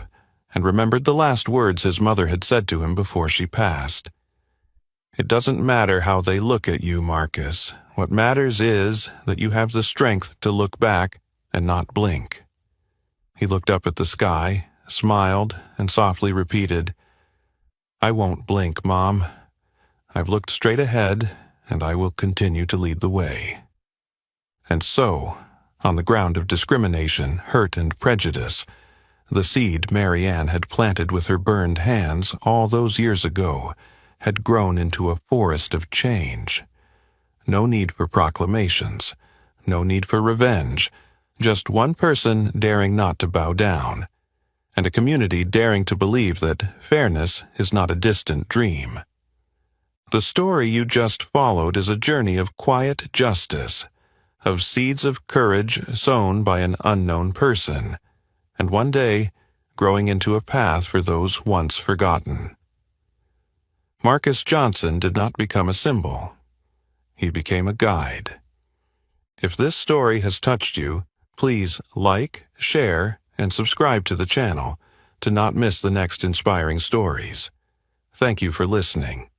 and remembered the last words his mother had said to him before she passed. "It doesn't matter how they look at you, Marcus. What matters is that you have the strength to look back and not blink." He looked up at the sky, smiled, and softly repeated, "I won't blink, Mom. I've looked straight ahead, and I will continue to lead the way." And so, on the ground of discrimination, hurt, and prejudice, the seed Mary Ann had planted with her burned hands all those years ago had grown into a forest of change. No need for proclamations, no need for revenge, just one person daring not to bow down, and a community daring to believe that fairness is not a distant dream. The story you just followed is a journey of quiet justice, of seeds of courage sown by an unknown person, and one day growing into a path for those once forgotten. Marcus Johnson did not become a symbol. He became a guide. If this story has touched you, please like, share, and subscribe to the channel to not miss the next inspiring stories. Thank you for listening.